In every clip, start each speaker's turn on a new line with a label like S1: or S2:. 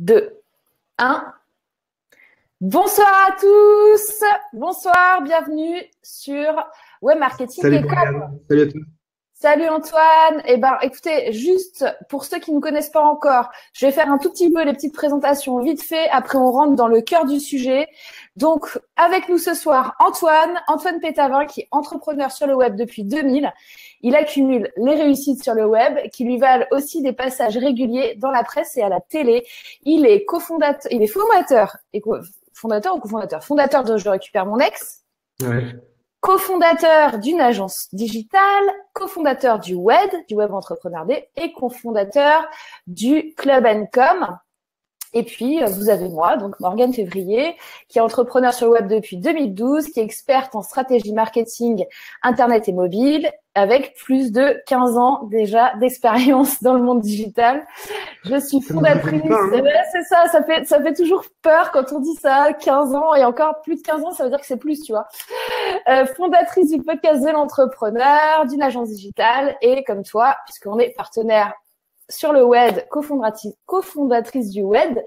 S1: 2, 1. Bonsoir à tous. Bonsoir, bienvenue sur Web Marketing.
S2: Salut Morgane. Salut à tous.
S1: Salut Antoine. Eh ben, écoutez, juste pour ceux qui ne me connaissent pas encore, je vais faire un tout petit peu les petites présentations vite fait. Après, on rentre dans le cœur du sujet. Donc, avec nous ce soir, Antoine Pétavin, qui est entrepreneur sur le web depuis 2000. Il accumule les réussites sur le web, qui lui valent aussi des passages réguliers dans la presse et à la télé. Il est fondateur de Je récupère mon ex.
S2: Ouais.
S1: Co-fondateur d'une agence digitale, co-fondateur du Web Entrepreneur D et co-fondateur du Club & Com. Et puis, vous avez moi, donc Morgane Février, qui est entrepreneur sur le web depuis 2012, qui est experte en stratégie marketing, internet et mobile, avec plus de 15 ans déjà d'expérience dans le monde digital. Je suis fondatrice. C'est ça, ça fait toujours peur quand on dit ça, 15 ans, et encore plus de 15 ans, ça veut dire que c'est plus, tu vois. Fondatrice du podcast de l'entrepreneur, d'une agence digitale, et comme toi, puisqu'on est partenaire sur le web, cofondatrice du web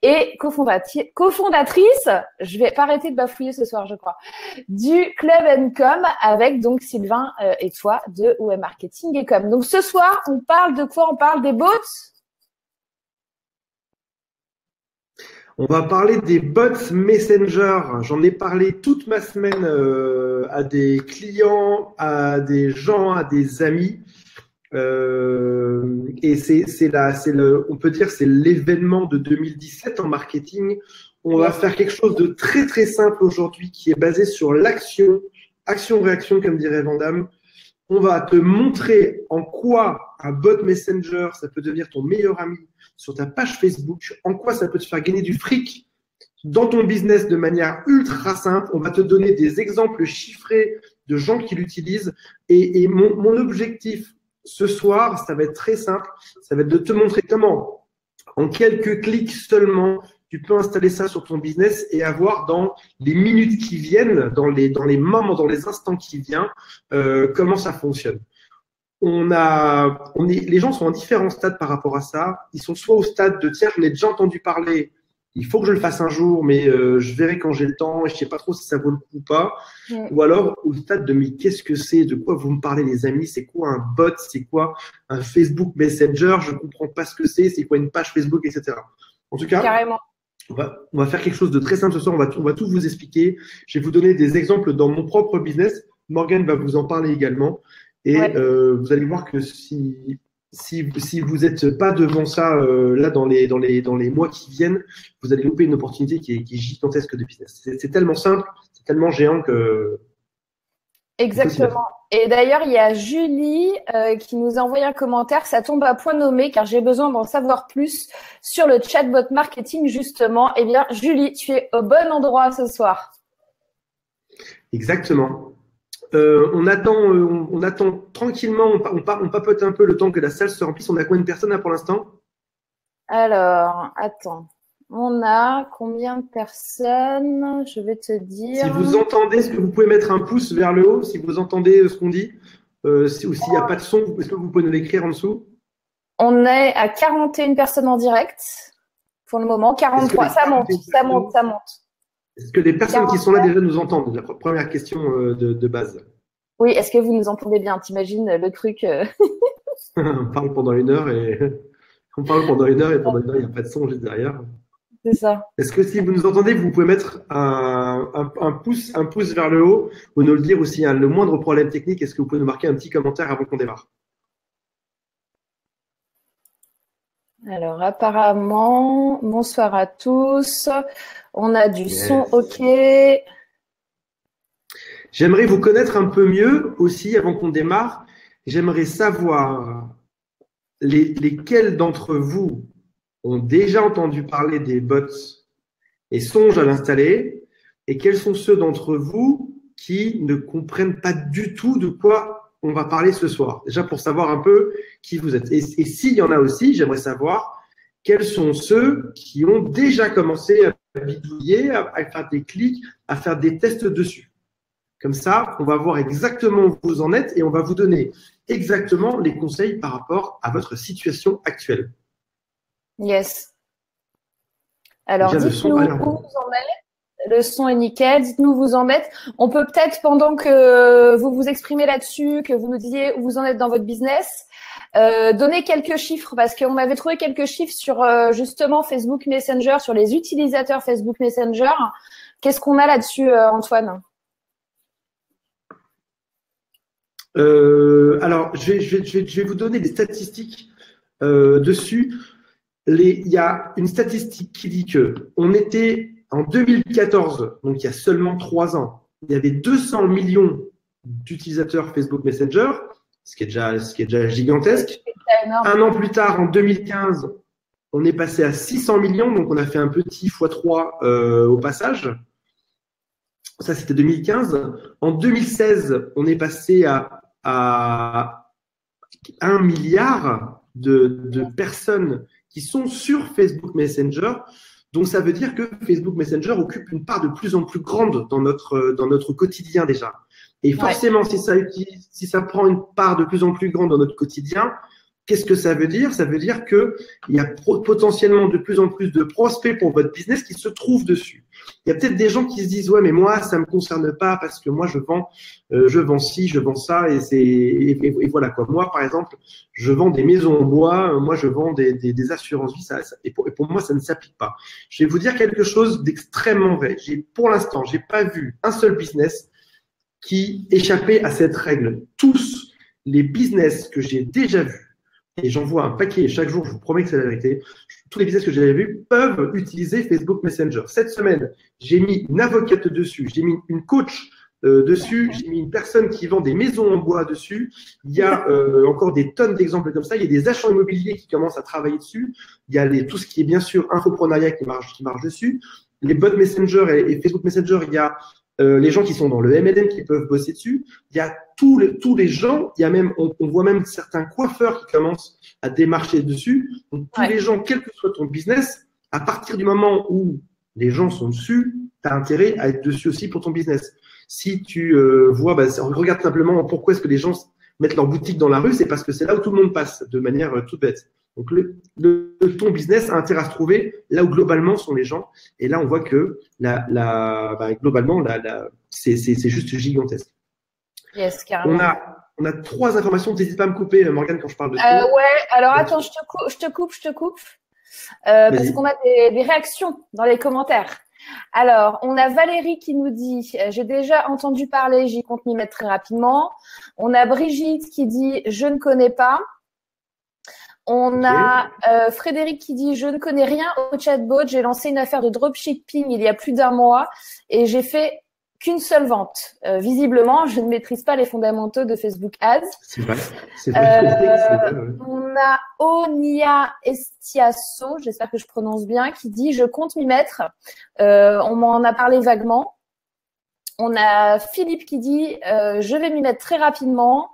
S1: et cofondatrice, je vais pas arrêter de bafouiller ce soir, je crois, du Club & Com avec donc Sylvain et toi de Web Marketing et Com. Donc ce soir, on parle de quoi? On parle des bots?
S2: On va parler des bots Messenger. J'en ai parlé toute ma semaine à des clients, à des gens, à des amis. Et on peut dire c'est l'événement de 2017 en marketing. On va faire quelque chose de très très simple aujourd'hui qui est basé sur l'action, action-réaction comme dirait Vandame. On va te montrer en quoi un bot Messenger, ça peut devenir ton meilleur ami sur ta page Facebook, en quoi ça peut te faire gagner du fric dans ton business de manière ultra simple. On va te donner des exemples chiffrés de gens qui l'utilisent. Et mon objectif ce soir, ça va être très simple. Ça va être de te montrer comment, en quelques clics seulement, tu peux installer ça sur ton business et avoir dans les minutes qui viennent, dans les moments, dans les instants qui viennent, comment ça fonctionne. Les gens sont en différents stades par rapport à ça. Ils sont soit au stade de tiens, j'en ai déjà entendu parler, il faut que je le fasse un jour, mais je verrai quand j'ai le temps et je sais pas trop si ça vaut le coup ou pas. Ouais. Ou alors au stade de mais qu'est-ce que c'est, de quoi vous me parlez les amis, c'est quoi un bot, c'est quoi un Facebook Messenger, je comprends pas ce que c'est quoi une page Facebook, etc. En tout cas,
S1: carrément.
S2: On va faire quelque chose de très simple ce soir, on va tout vous expliquer. Je vais vous donner des exemples dans mon propre business. Morgane va vous en parler également. Et ouais. Vous allez voir que si vous n'êtes pas devant ça là dans les mois qui viennent, vous allez louper une opportunité qui est gigantesque de business. C'est tellement simple, c'est tellement géant que…
S1: Exactement. Et d'ailleurs, il y a Julie qui nous a envoyé un commentaire. Ça tombe à point nommé car j'ai besoin d'en savoir plus sur le chatbot marketing justement. Eh bien, Julie, tu es au bon endroit ce soir.
S2: Exactement. On attend tranquillement, on papote un peu le temps que la salle se remplisse. On a combien de personnes là pour l'instant?
S1: Alors, attends. On a combien de personnes? Je vais te dire.
S2: Si vous entendez, est-ce que vous pouvez mettre un pouce vers le haut si vous entendez ce qu'on dit? Ou s'il n'y a pas de son, est-ce que vous pouvez nous l'écrire en dessous?
S1: On est à 41 personnes en direct pour le moment. 43, ça monte.
S2: Est-ce que les personnes qui sont là déjà nous entendent? La première question de base.
S1: Oui, est-ce que vous nous entendez bien? T'imagines le truc
S2: On parle pendant une heure et pendant une heure, il n'y a pas de son juste derrière.
S1: C'est ça.
S2: Est-ce que si vous nous entendez, vous pouvez mettre un pouce vers le haut ou nous le dire aussi, il y a le moindre problème technique, est-ce que vous pouvez nous marquer un petit commentaire avant qu'on démarre?
S1: Alors, apparemment, bonsoir à tous. On a du son, ok.
S2: J'aimerais vous connaître un peu mieux aussi avant qu'on démarre. J'aimerais savoir lesquels d'entre vous ont déjà entendu parler des bots et songent à l'installer, et quels sont ceux d'entre vous qui ne comprennent pas du tout de quoi on va parler ce soir. Déjà pour savoir un peu qui vous êtes. Et s'il y en a aussi, j'aimerais savoir quels sont ceux qui ont déjà commencé à bidouiller, à faire des clics, à faire des tests dessus. Comme ça, on va voir exactement où vous en êtes et on va vous donner exactement les conseils par rapport à votre situation actuelle.
S1: Yes. Alors,
S2: Déjà, le son
S1: dites-nous
S2: a
S1: où
S2: l'air
S1: vous
S2: bon.
S1: en êtes. Le son est nickel. Dites-nous où vous en êtes. On peut peut-être, pendant que vous vous exprimez là-dessus, que vous nous disiez où vous en êtes dans votre business, donner quelques chiffres, parce qu'on avait trouvé quelques chiffres sur justement Facebook Messenger, sur les utilisateurs Facebook Messenger. Qu'est-ce qu'on a là-dessus, Antoine?
S2: Alors, je vais vous donner des statistiques dessus. Il y a une statistique qui dit que on était en 2014, donc il y a seulement 3 ans, il y avait 200 millions d'utilisateurs Facebook Messenger, ce qui est déjà gigantesque.
S1: C'est énorme.
S2: Un an plus tard, en 2015, on est passé à 600 millions, donc on a fait un petit x3 au passage. Ça, c'était 2015. En 2016, on est passé à 1 milliard de personnes qui sont sur Facebook Messenger. Donc, ça veut dire que Facebook Messenger occupe une part de plus en plus grande dans notre quotidien déjà. Et forcément, si ça prend une part de plus en plus grande dans notre quotidien, qu'est-ce que ça veut dire? Ça veut dire qu'il y a potentiellement de plus en plus de prospects pour votre business qui se trouvent dessus. Il y a peut-être des gens qui se disent, ouais, mais moi, ça me concerne pas parce que moi, je vends ci, je vends ça, et voilà quoi. Moi, par exemple, je vends des maisons en bois, moi, je vends des assurances vie, et pour moi, ça ne s'applique pas. Je vais vous dire quelque chose d'extrêmement vrai. Pour l'instant, j'ai pas vu un seul business qui échappait à cette règle. Tous les business que j'ai déjà vus, et j'en vois un paquet chaque jour, je vous promets que c'est la vérité, tous les business que j'ai vus peuvent utiliser Facebook Messenger. Cette semaine, j'ai mis une avocate dessus, j'ai mis une coach dessus, j'ai mis une personne qui vend des maisons en bois dessus. Il y a encore des tonnes d'exemples comme ça. Il y a des agents immobiliers qui commencent à travailler dessus. Il y a tout ce qui est bien sûr infoprenariat qui marche dessus. Les bots Messenger et Facebook Messenger, il y a les gens qui sont dans le MLM qui peuvent bosser dessus. Il y a tous les gens, il y a même, on voit même certains coiffeurs qui commencent à démarcher dessus. Donc, tous les gens, quel que soit ton business, à partir du moment où les gens sont dessus, tu as intérêt à être dessus aussi pour ton business. Si tu vois, regarde simplement pourquoi est-ce que les gens mettent leur boutique dans la rue, c'est parce que c'est là où tout le monde passe, de manière toute bête. Donc, ton business a intérêt à se trouver là où globalement sont les gens. Et là, on voit que globalement, c'est juste gigantesque.
S1: Yes, carrément.
S2: On a 3 informations. N'hésite pas à me couper, Morgane, quand je parle de ça.
S1: Ouais, alors attends, je te coupe. Parce qu'on a des réactions dans les commentaires. Alors, on a Valérie qui nous dit « J'ai déjà entendu parler, j'y compte m'y mettre très rapidement ». On a Brigitte qui dit « Je ne connais pas ». On a Frédéric qui dit « Je ne connais rien au chatbot, j'ai lancé une affaire de dropshipping il y a plus d'1 mois et j'ai fait qu'une seule vente. Visiblement, je ne maîtrise pas les fondamentaux de Facebook Ads. »
S2: C'est vrai. Ouais.
S1: On a Onia Estiasso, j'espère que je prononce bien, qui dit « Je compte m'y mettre ». On m'en a parlé vaguement. On a Philippe qui dit « Je vais m'y mettre très rapidement ».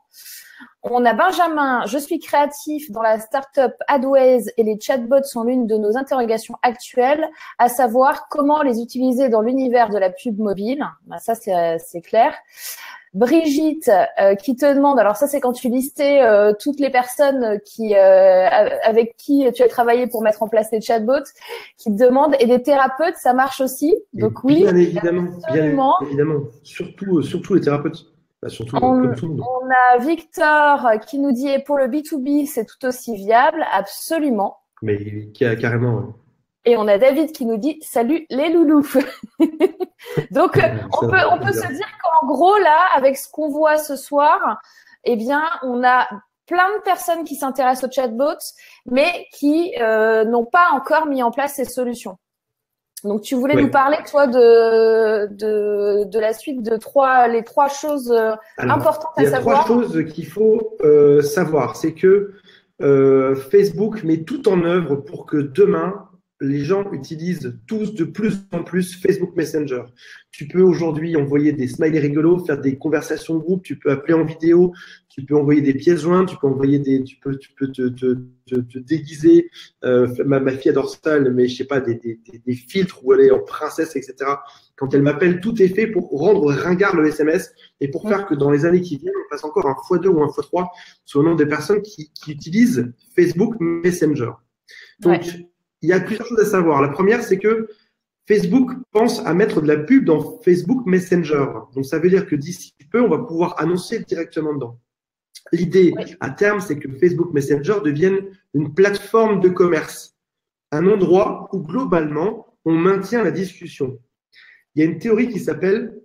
S1: On a Benjamin, je suis créatif dans la startup Adways et les chatbots sont l'une de nos interrogations actuelles, à savoir comment les utiliser dans l'univers de la pub mobile. Ben, ça, c'est clair. Brigitte, qui te demande, alors ça, c'est quand tu listais toutes les personnes avec qui tu as travaillé pour mettre en place les chatbots, qui te demandent, et des thérapeutes, ça marche aussi. Donc oui,
S2: bien évidemment. Surtout les thérapeutes.
S1: On a Victor qui nous dit « Et pour le B2B, c'est tout aussi viable ». Absolument.
S2: Mais carrément.
S1: Et on a David qui nous dit « Salut les loulous ». Donc, on peut se dire qu'en gros, là, avec ce qu'on voit ce soir, eh bien, on a plein de personnes qui s'intéressent aux chatbots, mais qui n'ont pas encore mis en place ces solutions. Donc, tu voulais nous parler, toi, de la suite de les 3 choses importantes à savoir.
S2: Il y a 3 choses qu'il faut savoir. C'est que Facebook met tout en œuvre pour que demain, les gens utilisent tous de plus en plus Facebook Messenger. Tu peux aujourd'hui envoyer des smileys rigolos, faire des conversations de groupe, tu peux appeler en vidéo, tu peux envoyer des pièces jointes, tu peux envoyer tu peux te déguiser. Ma fille adore ça, mais je sais pas, des filtres où elle est en princesse, etc. Quand elle m'appelle, tout est fait pour rendre ringard le SMS et pour faire que dans les années qui viennent, on passe encore un x2 ou un x3 sur le nombre de personnes qui utilisent Facebook Messenger. Donc, il y a plusieurs choses à savoir. La première, c'est que Facebook pense à mettre de la pub dans Facebook Messenger. Donc, ça veut dire que d'ici peu, on va pouvoir annoncer directement dedans. L'idée, à terme, c'est que Facebook Messenger devienne une plateforme de commerce, un endroit où, globalement, on maintient la discussion. Il y a une théorie qui s'appelle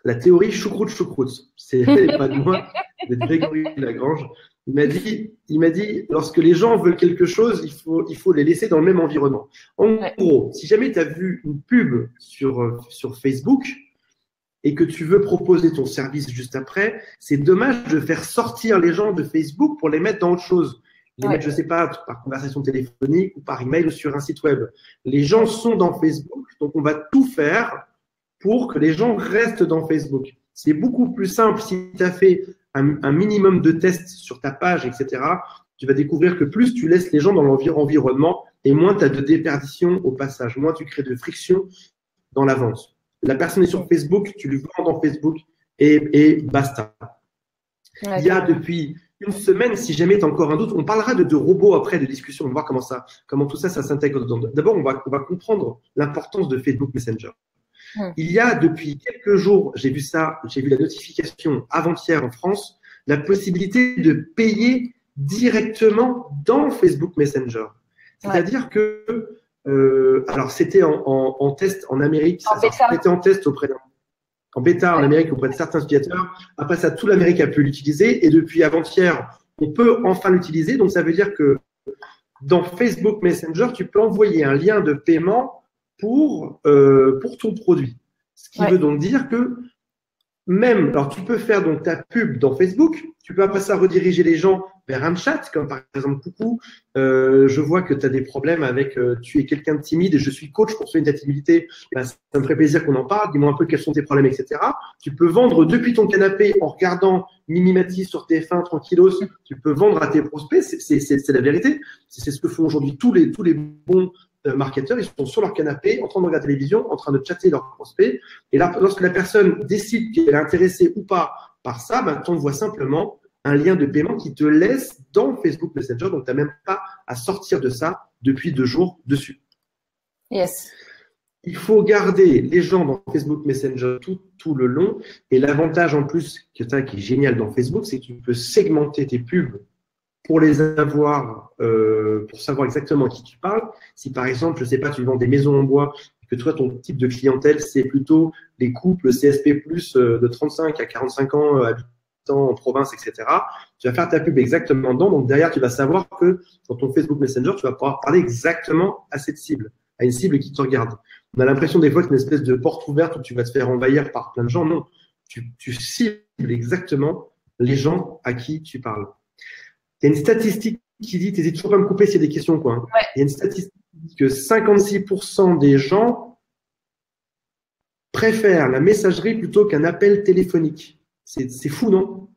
S2: la théorie choucroute-choucroute. C'est pas de moi, c'est de Grégory Lagrange. Il m'a dit, lorsque les gens veulent quelque chose, il faut les laisser dans le même environnement. En gros, si jamais tu as vu une pub sur Facebook et que tu veux proposer ton service juste après, c'est dommage de faire sortir les gens de Facebook pour les mettre dans autre chose. Les mettre, je sais pas, par conversation téléphonique ou par email ou sur un site web. Les gens sont dans Facebook, donc on va tout faire pour que les gens restent dans Facebook. C'est beaucoup plus simple si tu as fait un minimum de tests sur ta page, etc. Tu vas découvrir que plus tu laisses les gens dans l'environnement et moins tu as de déperdition au passage, moins tu crées de friction dans la vente. La personne est sur Facebook, tu lui vends dans Facebook et basta. Il y a depuis une semaine, si jamais tu as encore un doute, on parlera de robots après, de discussion, on va voir comment tout ça s'intègre dedans. D'abord, on va comprendre l'importance de Facebook Messenger. Il y a depuis quelques jours, j'ai vu la notification avant-hier en France, la possibilité de payer directement dans Facebook Messenger. C'est-à-dire que, alors c'était en test en Amérique, c'était en test en bêta en Amérique auprès de certains utilisateurs. Après ça, toute l'Amérique a pu l'utiliser et depuis avant-hier, on peut enfin l'utiliser. Donc ça veut dire que dans Facebook Messenger, tu peux envoyer un lien de paiement pour ton produit. Ce qui veut donc dire que alors tu peux faire donc ta pub dans Facebook, tu peux après ça rediriger les gens vers un chat, comme par exemple, coucou, je vois que tu as des problèmes avec, tu es quelqu'un de timide et je suis coach pour soigner ta timidité, ça me ferait plaisir qu'on en parle, dis-moi un peu quels sont tes problèmes, etc. Tu peux vendre depuis ton canapé en regardant Mimimati sur TF1 tranquillos, tu peux vendre à tes prospects, c'est la vérité, c'est ce que font aujourd'hui tous les bons marketeurs, ils sont sur leur canapé, en train de regarder la télévision, en train de chatter leurs prospects. Et là, lorsque la personne décide qu'elle est intéressée ou pas par ça, tu envoies simplement un lien de paiement qui te laisse dans Facebook Messenger. Donc, tu n'as même pas à sortir de ça depuis 2 jours dessus.
S1: Yes.
S2: Il faut garder les gens dans Facebook Messenger tout le long. Et l'avantage en plus que tu as, qui est génial dans Facebook, c'est que tu peux segmenter tes pubs pour les avoir, pour savoir exactement à qui tu parles. Si par exemple, je sais pas, tu vends des maisons en bois, que toi, ton type de clientèle, c'est plutôt les couples CSP+, de 35 à 45 ans, habitants en province, etc. Tu vas faire ta pub exactement dedans. Donc derrière, tu vas savoir que dans ton Facebook Messenger, tu vas pouvoir parler exactement à cette cible, à une cible qui te regarde. On a l'impression des fois que c'est une espèce de porte ouverte où tu vas te faire envahir par plein de gens. Non, tu cibles exactement les gens à qui tu parles. Il y a une statistique qui dit, t'hésites toujours pas à me couper s'il y a des questions, quoi. Hein. Il y a une statistique qui dit que 56% des gens préfèrent la messagerie plutôt qu'un appel téléphonique. C'est fou, non?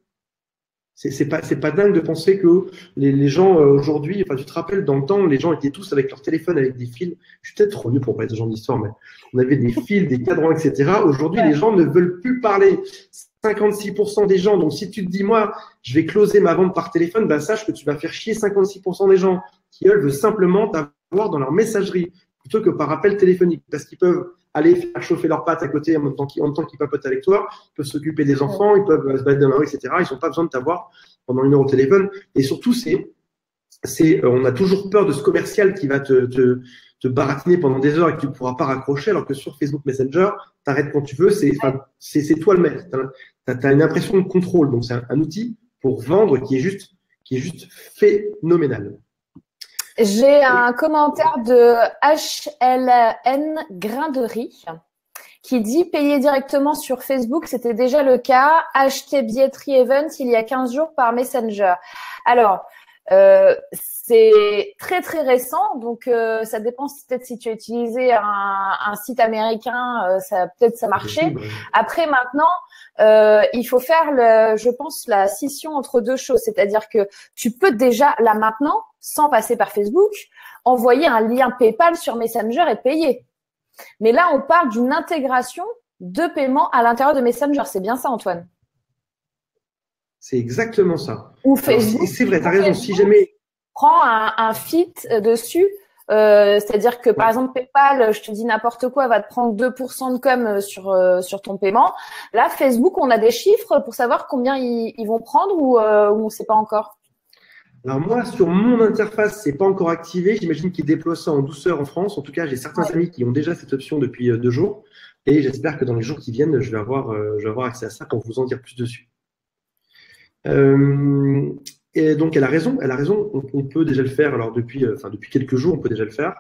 S2: C'est pas dingue de penser que les gens aujourd'hui, enfin, tu te rappelles, dans le temps, les gens étaient tous avec leur téléphone, avec des fils. Je suis peut-être trop nul pour parler de ce genre d'histoire, mais on avait des fils, des cadrans, etc. Aujourd'hui, les gens ne veulent plus parler. 56% des gens. Donc, si tu te dis, moi, je vais closer ma vente par téléphone, sache que tu vas faire chier 56% des gens qui, eux, veulent simplement t'avoir dans leur messagerie plutôt que par appel téléphonique parce qu'ils peuvent aller faire chauffer leurs pattes à côté en même temps qu'ils papotent avec toi, ils peuvent s'occuper des enfants, ils peuvent se balader dans la rue, etc. Ils n'ont pas besoin de t'avoir pendant 1 heure au téléphone. Et surtout, on a toujours peur de ce commercial qui va te baratiner pendant des heures et que tu ne pourras pas raccrocher, alors que sur Facebook Messenger, t'arrêtes quand tu veux, c'est toi le maître. T'as une impression de contrôle. Donc, c'est un outil pour vendre qui est juste phénoménal.
S1: J'ai un commentaire de HLN Grain de Riz qui dit payer directement sur Facebook, c'était déjà le cas. Acheter billetterie event il y a 15 jours par Messenger. Alors, c'est très très récent, donc ça dépend peut-être si tu as utilisé un site américain, peut-être ça marchait. Après maintenant, il faut faire je pense la scission entre 2 choses, c'est-à-dire que tu peux déjà là maintenant, sans passer par Facebook, envoyer un lien PayPal sur Messenger et payer. Mais là, on parle d'une intégration de paiement à l'intérieur de Messenger. C'est bien ça, Antoine?
S2: C'est exactement ça.
S1: Ou Facebook.
S2: C'est vrai, tu as raison. Si jamais
S1: prend un fit dessus C'est-à-dire que, par exemple, PayPal, je te dis n'importe quoi, va te prendre 2% de com sur ton paiement. Là, Facebook, on a des chiffres pour savoir combien ils vont prendre ou on ne sait pas encore?
S2: Alors moi, sur mon interface, c'est pas encore activé. J'imagine qu'ils déploient ça en douceur en France. En tout cas, j'ai certains amis qui ont déjà cette option depuis 2 jours. Et j'espère que dans les jours qui viennent, je vais avoir accès à ça pour vous en dire plus dessus. Et donc, elle a raison. On peut déjà le faire. Alors, depuis quelques jours, on peut déjà le faire.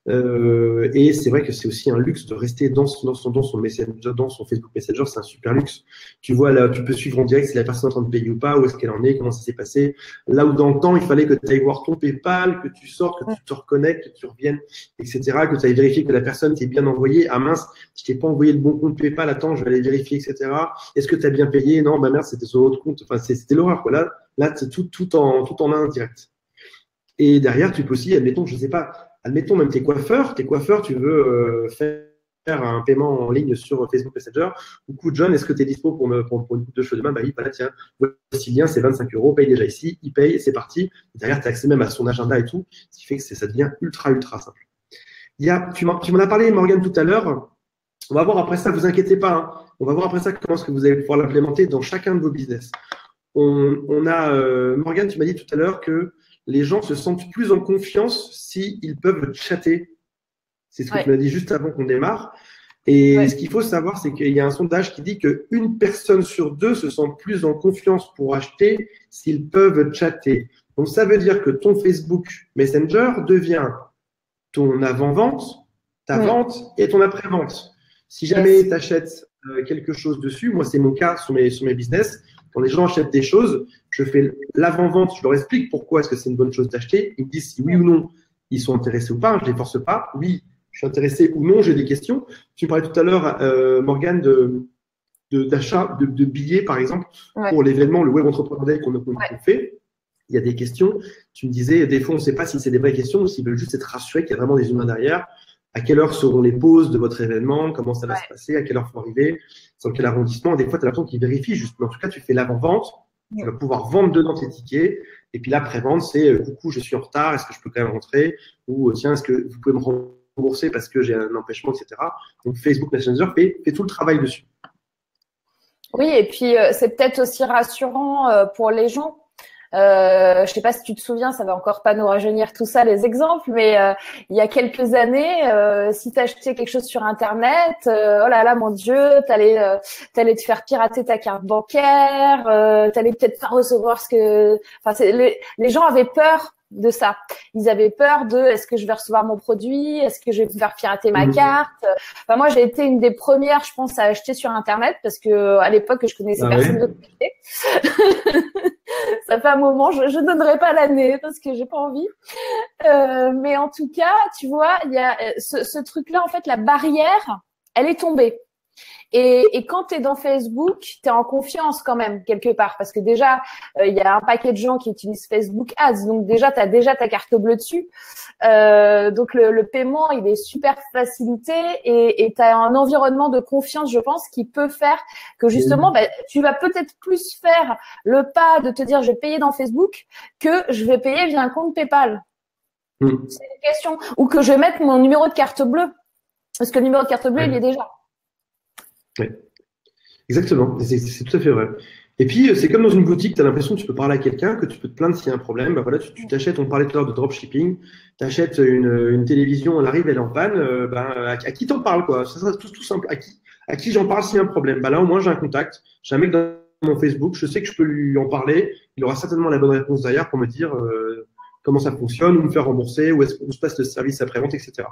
S2: Et c'est vrai que c'est aussi un luxe de rester dans son Messenger, dans son Facebook Messenger. C'est un super luxe. Tu vois, là, tu peux suivre en direct si la personne est en train de payer ou pas, où est-ce qu'elle en est, comment ça s'est passé. Là où dans le temps, il fallait que tu ailles voir ton PayPal, que tu sortes, que tu te reconnectes, que tu reviennes, etc., que tu ailles vérifier que la personne t'ait bien envoyé. Ah mince, je t'ai pas envoyé le bon compte PayPal, attends, je vais aller vérifier, etc. Est-ce que tu as bien payé? Non, bah merde, c'était sur l'autre compte. Enfin, c'était l'horreur, quoi. Là, c'est tout en un direct. Et derrière, tu peux aussi, admettons, je sais pas, admettons même tes coiffeurs, tu veux faire un paiement en ligne sur Facebook Messenger. Coucou John, est-ce que tu es dispo pour une coupe de cheveux demain? Bah oui, voilà, tiens, voici le lien, c'est 25 €, paye déjà ici, il paye, c'est parti. Et derrière, tu as accès même à son agenda et tout, ce qui fait que ça devient ultra simple. Tu m'en as parlé, Morgane, tout à l'heure. On va voir après ça, vous inquiétez pas, hein. On va voir après ça comment est-ce que vous allez pouvoir l'implémenter dans chacun de vos business. Morgane, tu m'as dit tout à l'heure que les gens se sentent plus en confiance s'ils peuvent chatter. C'est ce que tu m'as dit juste avant qu'on démarre. Et ce qu'il faut savoir, c'est qu'il y a un sondage qui dit qu'une personne sur 2 se sent plus en confiance pour acheter s'ils peuvent chatter. Donc, ça veut dire que ton Facebook Messenger devient ton avant-vente, ta vente et ton après-vente. Si jamais tu achètes quelque chose dessus, moi, c'est mon cas sur mes business. Quand les gens achètent des choses, je fais l'avant-vente, je leur explique pourquoi est-ce que c'est une bonne chose d'acheter. Ils me disent si oui ou non ils sont intéressés ou pas. Je ne les force pas. Oui, je suis intéressé ou non, j'ai des questions. Tu me parlais tout à l'heure, Morgane, d'achat de billets, par exemple, pour l'événement, le Web Entrepreneur Day qu'on fait. Il y a des questions. Tu me disais, des fois, on ne sait pas si c'est des vraies questions ou s'ils veulent juste être rassurés qu'il y a vraiment des humains derrière. À quelle heure seront les pauses de votre événement? Comment ça va se passer? À quelle heure faut arriver? Dans quel arrondissement? Des fois, tu as l'impression qu'ils vérifient juste. Mais en tout cas, tu fais l'avant-vente. Tu vas pouvoir vendre dedans tes tickets. Et puis l'après-vente, c'est coucou, je suis en retard. Est-ce que je peux quand même rentrer? Ou tiens, est-ce que vous pouvez me rembourser parce que j'ai un empêchement, etc. Donc, Facebook Messenger fait tout le travail dessus.
S1: Oui, et puis c'est peut-être aussi rassurant pour les gens. Je sais pas si tu te souviens, ça va encore pas nous rajeunir tout ça, les exemples, mais il y a quelques années, si tu achetais quelque chose sur Internet, oh là là, mon Dieu, t'allais te faire pirater ta carte bancaire, t'allais peut-être pas recevoir enfin, les gens avaient peur de ça. Ils avaient peur de est-ce que je vais recevoir mon produit, est-ce que je vais me faire pirater ma carte. Enfin, moi, j'ai été une des premières, je pense, à acheter sur Internet parce que à l'époque, je connaissais personne de côté. Ça fait un moment, je donnerai pas l'année parce que j'ai pas envie. Mais en tout cas, tu vois, il y a ce truc-là, en fait, la barrière, elle est tombée. Et quand tu es dans Facebook, tu es en confiance quand même, quelque part. Parce que déjà, il y a un paquet de gens qui utilisent Facebook Ads. Donc déjà, tu as déjà ta carte bleue dessus. Donc le paiement, il est super facilité et tu as un environnement de confiance, je pense, qui peut faire que justement, tu vas peut-être plus faire le pas de te dire je vais payer dans Facebook que je vais payer via un compte PayPal. C'est une question. Ou que je vais mettre mon numéro de carte bleue. Parce que le numéro de carte bleue, il est déjà.
S2: Oui, exactement, c'est tout à fait vrai. Et puis, c'est comme dans une boutique, tu as l'impression que tu peux parler à quelqu'un, que tu peux te plaindre s'il y a un problème. Ben voilà, tu t'achètes, on parlait tout à l'heure de dropshipping, tu achètes une télévision, elle arrive, elle est en panne, à qui t'en parles, quoi? Ça sera tout simple. À qui j'en parle s'il y a un problème? Ben là, au moins, j'ai un contact, j'ai un mec dans mon Facebook, je sais que je peux lui en parler, il aura certainement la bonne réponse derrière pour me dire comment ça fonctionne, où me faire rembourser, où se passe le service après-vente, etc.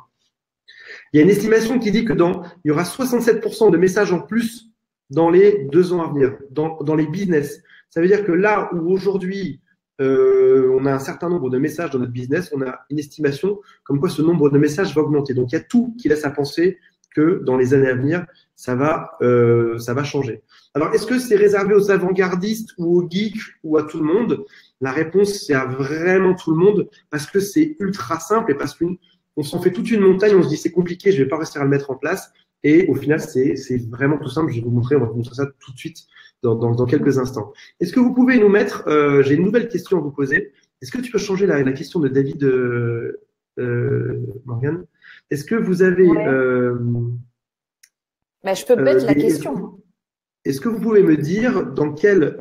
S2: Il y a une estimation qui dit que il y aura 67% de messages en plus dans les 2 ans à venir, dans les business. Ça veut dire que là où aujourd'hui, on a un certain nombre de messages dans notre business, on a une estimation comme quoi ce nombre de messages va augmenter. Donc, il y a tout qui laisse à penser que dans les années à venir, ça va changer. Alors, est-ce que c'est réservé aux avant-gardistes ou aux geeks ou à tout le monde? La réponse, c'est à vraiment tout le monde parce que c'est ultra simple et parce qu'on s'en fait toute une montagne, on se dit c'est compliqué, je vais pas réussir à le mettre en place. Et au final, c'est vraiment tout simple. Je vais vous montrer, on va vous montrer ça tout de suite dans quelques instants. Est-ce que vous pouvez nous mettre, j'ai une nouvelle question à vous poser. Est-ce que tu peux changer la question de David Morgane. Est-ce que vous avez
S1: Ouais. Mais je peux mettre la question.
S2: est-ce que vous pouvez me dire dans quel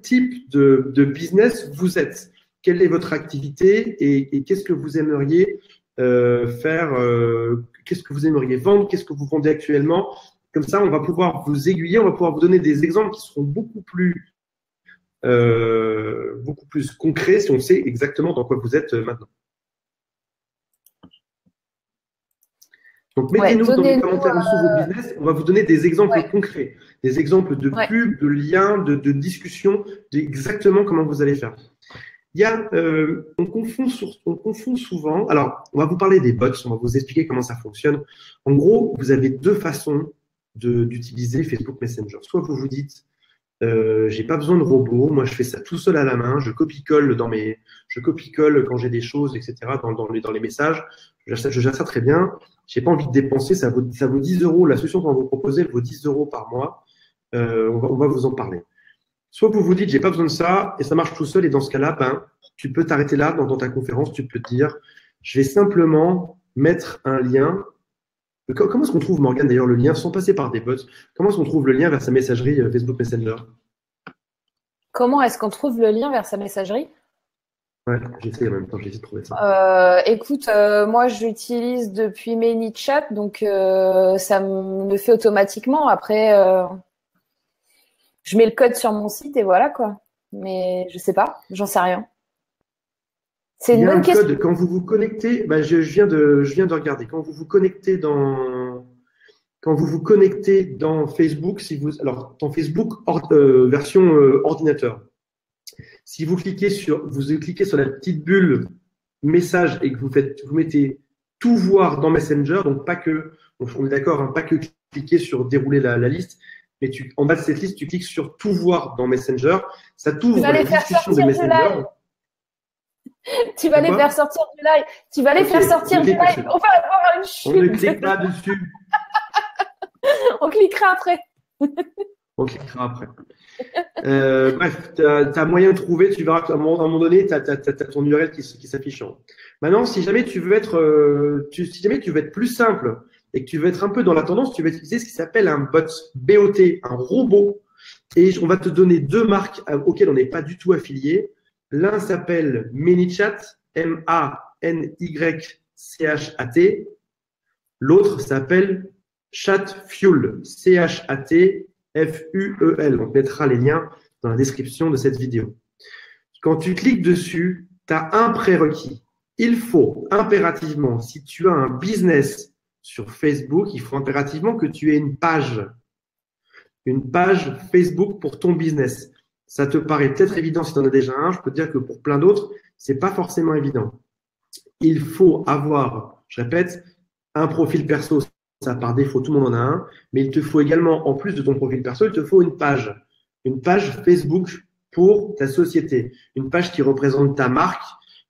S2: type de business vous êtes? Quelle est votre activité et qu'est-ce que vous aimeriez faire? Qu'est-ce que vous aimeriez vendre? Qu'est-ce que vous vendez actuellement? Comme ça, on va pouvoir vous aiguiller, on va pouvoir vous donner des exemples qui seront beaucoup plus concrets si on sait exactement dans quoi vous êtes maintenant. Donc, mettez-nous dans les commentaires en dessous vos business. On va vous donner des exemples concrets, des exemples de pubs, de liens, de discussions, exactement comment vous allez faire. On confond souvent. Alors, on va vous parler des bots. On va vous expliquer comment ça fonctionne. En gros, vous avez deux façons d'utiliser Facebook Messenger. Soit vous vous dites, j'ai pas besoin de robot. Moi, je fais ça tout seul à la main. Je copie-colle quand j'ai des choses, etc. dans les messages. Je gère ça très bien. J'ai pas envie de dépenser. Ça vaut 10 euros. La solution qu'on va vous proposer, elle vaut 10 euros par mois. On va vous en parler. Soit vous vous dites, j'ai pas besoin de ça et ça marche tout seul. Et dans ce cas-là, tu peux t'arrêter là dans ta conférence. Tu peux te dire, je vais simplement mettre un lien. Comment est-ce qu'on trouve, Morgane, d'ailleurs, le lien sans passer par des bots? Comment est-ce qu'on trouve le lien vers sa messagerie Facebook Messenger?
S1: Comment est-ce qu'on trouve le lien vers sa messagerie?
S2: Ouais, j'essaie en même temps, j'essaie de trouver ça.
S1: Écoute, moi j'utilise depuis ManyChat, donc ça me le fait automatiquement. Après, je mets le code sur mon site et voilà quoi. Mais je sais pas, j'en sais rien. C'est une bonne question.
S2: Code, quand vous vous connectez, je viens de regarder. Quand vous vous connectez dans Facebook, dans Facebook version ordinateur, si vous cliquez sur la petite bulle message et que vous mettez tout voir dans Messenger, donc pas que, on est d'accord, hein, pas que cliquer sur dérouler la liste, mais en bas de cette liste, tu cliques sur tout voir dans Messenger, ça t'ouvre la discussion de Messenger.
S1: Tu vas les faire sortir du live. Tu vas les faire sortir du live. On va avoir une chute.
S2: On ne clique pas dessus.
S1: On cliquera après.
S2: On cliquera après. Bref, tu as moyen de trouver. Tu verras qu'à un moment donné, tu as ton URL qui s'affiche. Maintenant, si jamais tu veux être plus simple et que tu veux être un peu dans la tendance, tu vas utiliser ce qui s'appelle un bot, BOT, un robot. Et on va te donner deux marques auxquelles on n'est pas du tout affilié. L'un s'appelle ManyChat, ManyChat. L'autre s'appelle ChatFuel, ChatFuel. On mettra les liens dans la description de cette vidéo. Quand tu cliques dessus, tu as un prérequis. Il faut impérativement, si tu as un business sur Facebook, il faut impérativement que tu aies une page Facebook pour ton business. Ça te paraît peut-être évident si tu en as déjà un. Je peux te dire que pour plein d'autres, c'est pas forcément évident. Il faut avoir, je répète, un profil perso. Ça, par défaut, tout le monde en a un. Mais il te faut également, en plus de ton profil perso, il te faut une page. Une page Facebook pour ta société. Une page qui représente ta marque.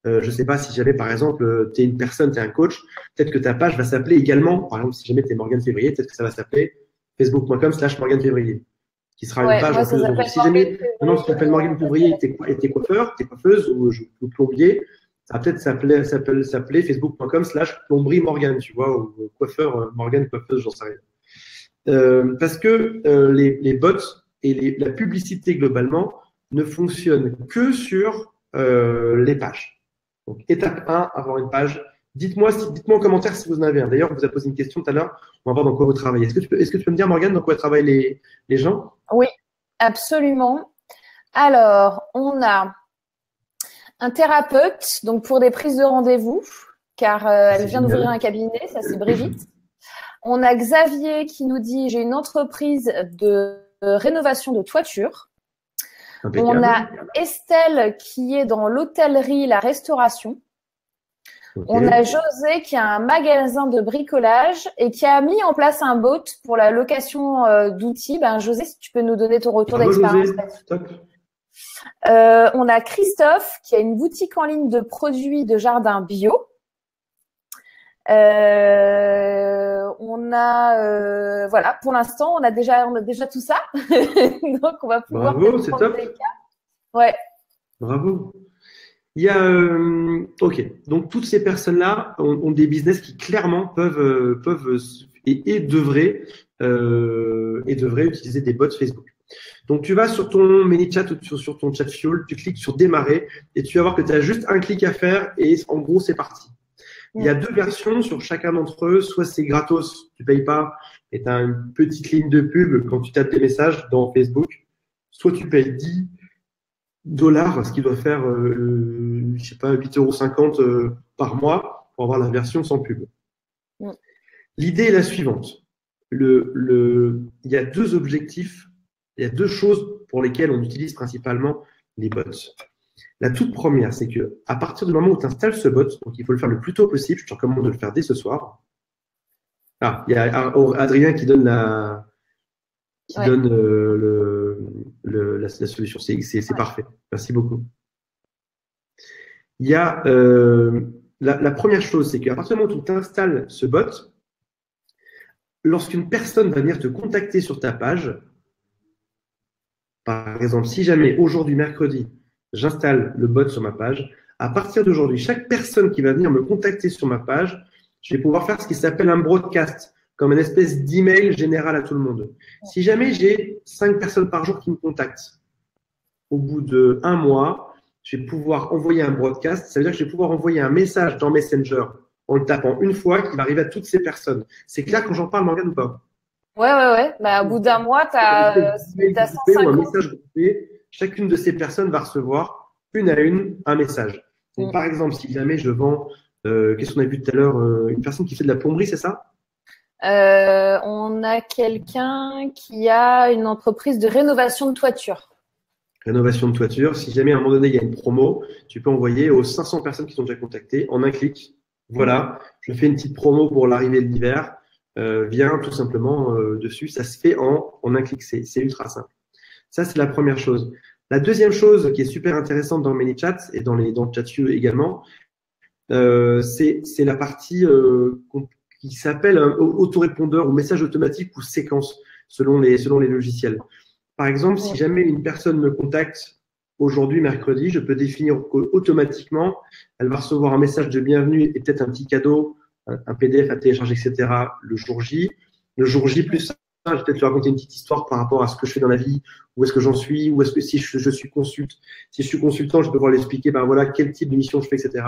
S2: Je ne sais pas si jamais, par exemple, tu es une personne, tu es un coach, peut-être que ta page va s'appeler également, par exemple, si jamais tu es Morgane Février, peut-être que ça va s'appeler facebook.com/Morgane Février. Qui sera une page en plus. Donc, si jamais maintenant tu t'appelles Morgane Février et t'es coiffeur, t'es coiffeuse ou plombier, ça va peut-être s'appeler facebook.com/plomberie Morgane, tu vois, ou coiffeur Morgane coiffeuse, j'en sais rien. Parce que les bots et la publicité globalement ne fonctionnent que sur les pages. Donc, étape 1, avoir une page. Dites-moi en commentaire si vous en avez un. D'ailleurs, on vous a posé une question tout à l'heure. On va voir dans quoi vous travaillez. Est-ce que tu peux me dire, Morgane, dans quoi travaillent les gens?
S1: Oui, absolument. Alors, on a un thérapeute, donc pour des prises de rendez-vous, car elle vient d'ouvrir un cabinet, ça c'est Brigitte. On a Xavier qui nous dit, j'ai une entreprise de rénovation de toiture. Impeccable. On a Estelle qui est dans l'hôtellerie, la restauration. Okay. On a José qui a un magasin de bricolage et qui a mis en place un bot pour la location d'outils. José, si tu peux nous donner ton retour d'expérience. On a Christophe qui a une boutique en ligne de produits de jardin bio. Voilà, pour l'instant, on a déjà tout ça. Donc, on va pouvoir.
S2: Bravo, c'est top.
S1: Ouais.
S2: Bravo. Il y a, ok, donc toutes ces personnes-là ont des business qui clairement peuvent et devraient utiliser des bots Facebook. Donc tu vas sur ton ManyChat ou sur ton ChatFuel, tu cliques sur démarrer et tu vas voir que tu as juste un clic à faire et en gros c'est parti. Il y a deux versions sur chacun d'entre eux, soit c'est gratos, tu payes pas et tu as une petite ligne de pub quand tu tapes des messages dans Facebook, soit tu payes 10 dollars, ce qui doit faire, je sais pas, 8,50 € par mois pour avoir la version sans pub.
S1: Mm.
S2: L'idée est la suivante. Il y a deux objectifs, il y a deux choses pour lesquelles on utilise principalement les bots. La toute première, c'est que à partir du moment où tu installes ce bot, donc il faut le faire le plus tôt possible, je te recommande de le faire dès ce soir. Ah, il y a Adrien qui donne la solution. C'est parfait. Merci beaucoup. Il y a la première chose, c'est qu'à partir du moment où tu installes ce bot, lorsqu'une personne va venir te contacter sur ta page, par exemple, si jamais aujourd'hui, mercredi, j'installe le bot sur ma page, à partir d'aujourd'hui, chaque personne qui va venir me contacter sur ma page, je vais pouvoir faire ce qui s'appelle un broadcast, comme une espèce d'email général à tout le monde. Si jamais j'ai 5 personnes par jour qui me contactent, au bout d'1 mois, je vais pouvoir envoyer un broadcast. Ça veut dire que je vais pouvoir envoyer un message dans Messenger en le tapant une fois qui va arriver à toutes ces personnes. C'est clair quand j'en parle, Morgane, ou pas?
S1: Ouais. Bah, au bout d'1 mois, tu as 150.
S2: Ou un message groupé. Chacune de ces personnes va recevoir une à une un message. Donc, par exemple, si jamais je vends, qu'est-ce qu'on a vu tout à l'heure, une personne qui fait de la plomberie, c'est ça?
S1: On a quelqu'un qui a une entreprise de rénovation de toiture.
S2: Rénovation de toiture. Si jamais à un moment donné, il y a une promo, tu peux envoyer aux 500 personnes qui sont déjà contactées en un clic. Voilà, je fais une petite promo pour l'arrivée de l'hiver. Viens tout simplement dessus. Ça se fait en un clic. C'est ultra simple. Ça, c'est la première chose. La deuxième chose qui est super intéressante dans ManyChat et dans le ChatFuel également, c'est la partie qui s'appelle un autorépondeur ou message automatique ou séquence selon les logiciels. Par exemple, si jamais une personne me contacte aujourd'hui, mercredi, je peux définir qu'automatiquement, elle va recevoir un message de bienvenue et peut-être un petit cadeau, un PDF à télécharger, etc. le jour J. Le jour J plus ça, je vais peut-être lui raconter une petite histoire par rapport à ce que je fais dans la vie, où est-ce que j'en suis, où est-ce que si je suis consultant, je peux pouvoir lui expliquer, ben voilà, quel type de mission je fais, etc.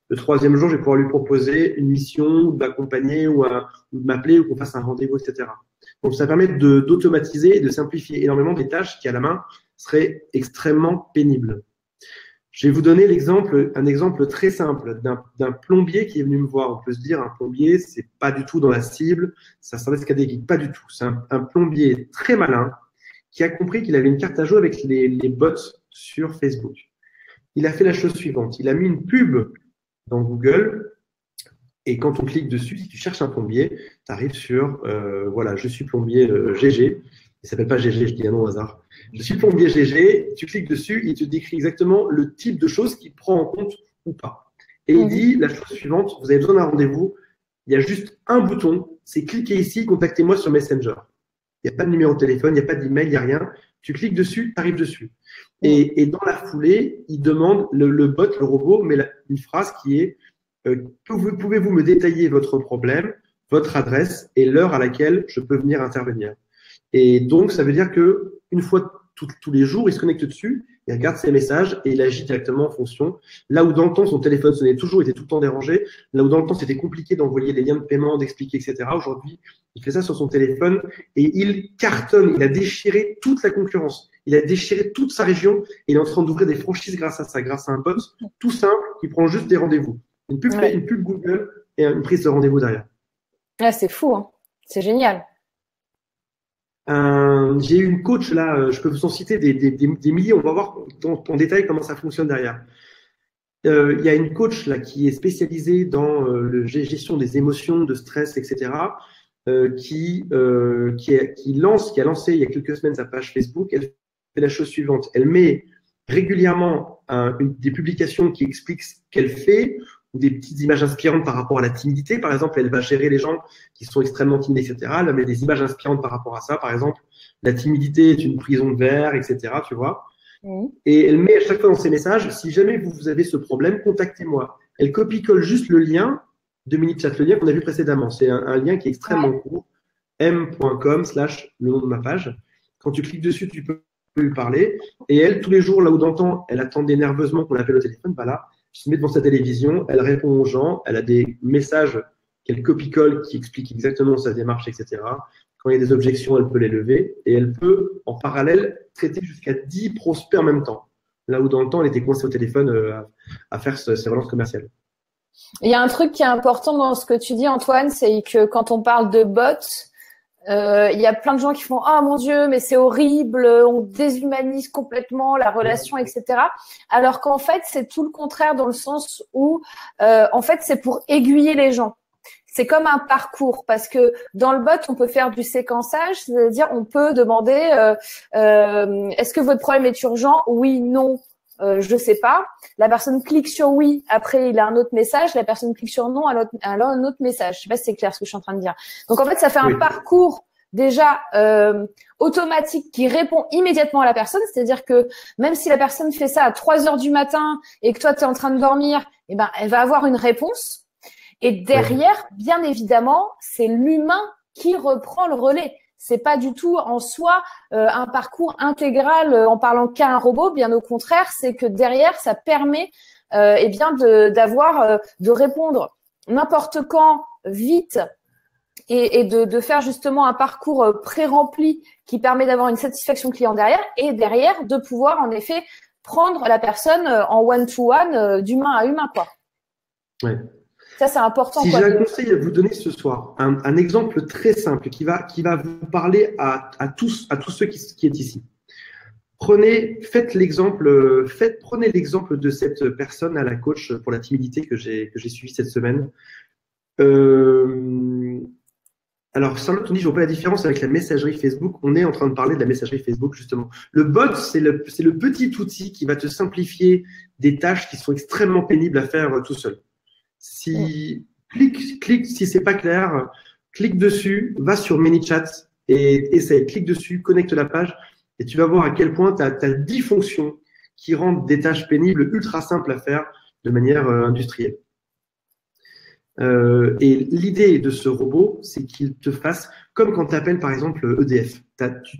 S2: Le troisième jour, je vais pouvoir lui proposer une mission, d'accompagner ou de m'appeler ou qu'on fasse un rendez-vous, etc. Donc, ça permet d'automatiser et de simplifier énormément des tâches qui, à la main, seraient extrêmement pénibles. Je vais vous donner un exemple très simple d'un plombier qui est venu me voir. On peut se dire, un plombier, c'est pas du tout dans la cible, ça s'adresse qu'à des geeks. Pas du tout. C'est un plombier très malin qui a compris qu'il avait une carte à jouer avec les bots sur Facebook. Il a fait la chose suivante. Il a mis une pub dans Google. Et quand on clique dessus, si tu cherches un plombier, tu arrives sur, voilà, je suis plombier GG. Il s'appelle pas GG, je dis un nom au hasard. Je suis plombier GG. Tu cliques dessus, il te décrit exactement le type de choses qu'il prend en compte ou pas. Et il dit la chose suivante, vous avez besoin d'un rendez-vous. Il y a juste un bouton, c'est cliquez ici, contactez-moi sur Messenger. Il n'y a pas de numéro de téléphone, il n'y a pas d'email, il n'y a rien. Tu cliques dessus, tu arrives dessus. Et dans la foulée, il demande, le bot, le robot, met une phrase qui est pouvez-vous me détailler votre problème, votre adresse et l'heure à laquelle je peux venir intervenir. Et donc, ça veut dire que une fois tous les jours, il se connecte dessus, il regarde ses messages et il agit directement en fonction. Là où dans le temps, son téléphone sonnait toujours, il était tout le temps dérangé. Là où dans le temps, c'était compliqué d'envoyer les liens de paiement, d'expliquer, etc. Aujourd'hui, il fait ça sur son téléphone et il cartonne. Il a déchiré toute la concurrence. Il a déchiré toute sa région et il est en train d'ouvrir des franchises grâce à ça, grâce à un bot tout simple qui prend juste des rendez-vous. Une pub Google et une prise de rendez-vous derrière.
S1: Ah, c'est fou, hein. C'est génial.
S2: J'ai eu une coach là, je peux vous en citer des milliers, on va voir en détail comment ça fonctionne derrière. Il y a une coach là qui est spécialisée dans la gestion des émotions, de stress, etc. Qui a lancé il y a quelques semaines sa page Facebook. Elle fait la chose suivante, elle met régulièrement des publications qui expliquent ce qu'elle fait, ou des petites images inspirantes par rapport à la timidité. Par exemple, elle va gérer les gens qui sont extrêmement timides, etc. Elle met des images inspirantes par rapport à ça. Par exemple, la timidité est une prison de verre, etc. Tu vois. Et elle met à chaque fois dans ses messages, si jamais vous avez ce problème, contactez-moi. Elle copie-colle juste le lien de MiniChat, le lien qu'on a vu précédemment. C'est un lien qui est extrêmement court, m.com/le nom de ma page. Quand tu cliques dessus, tu peux lui parler. Et elle, tous les jours, là où d'antan, elle attendait nerveusement qu'on l'appelle au téléphone, bah là, je se met devant sa télévision, elle répond aux gens, elle a des messages qu'elle copie-colle qui expliquent exactement sa démarche, etc. Quand il y a des objections, elle peut les lever et elle peut, en parallèle, traiter jusqu'à 10 prospects en même temps. Là où dans le temps, elle était coincée au téléphone à faire ses relances commerciales.
S1: Il y a un truc qui est important dans ce que tu dis, Antoine, c'est que quand on parle de bots, il y a plein de gens qui font « Ah mon Dieu, mais c'est horrible, on déshumanise complètement la relation, etc. » Alors qu'en fait, c'est tout le contraire dans le sens où, en fait, c'est pour aiguiller les gens. C'est comme un parcours parce que dans le bot, on peut faire du séquençage, c'est-à-dire on peut demander est-ce que votre problème est urgent? Oui, non, je sais pas. La personne clique sur oui, après il a un autre message. La personne clique sur non, alors un autre message. Je sais pas si c'est clair ce que je suis en train de dire. Donc en fait, ça fait un parcours déjà automatique qui répond immédiatement à la personne. C'est-à-dire que même si la personne fait ça à 3 heures du matin et que toi tu es en train de dormir, eh ben elle va avoir une réponse. Et derrière, bien évidemment, c'est l'humain qui reprend le relais. C'est pas du tout en soi un parcours intégral en parlant qu'à un robot. Bien au contraire, c'est que derrière, ça permet eh bien de répondre n'importe quand, vite, et de faire justement un parcours pré-rempli qui permet d'avoir une satisfaction client derrière, et derrière de pouvoir en effet prendre la personne en one-to-one, d'humain à humain, quoi.
S2: Ouais.
S1: Ça, c'est important.
S2: Si j'ai un conseil à vous donner ce soir, un exemple très simple qui va vous parler à tous ceux qui est ici. Prenez l'exemple de cette personne à la coach pour la timidité que j'ai suivie cette semaine. Alors, Charlotte, on dit, je vois pas la différence avec la messagerie Facebook. On est en train de parler de la messagerie Facebook, justement. Le bot, c'est le petit outil qui va te simplifier des tâches qui sont extrêmement pénibles à faire tout seul. Si si c'est pas clair, clique dessus, va sur ManyChat et essaye, clique dessus, connecte la page et tu vas voir à quel point tu as 10 fonctions qui rendent des tâches pénibles ultra simples à faire de manière industrielle. Et l'idée de ce robot, c'est qu'il te fasse comme quand tu appelles par exemple EDF.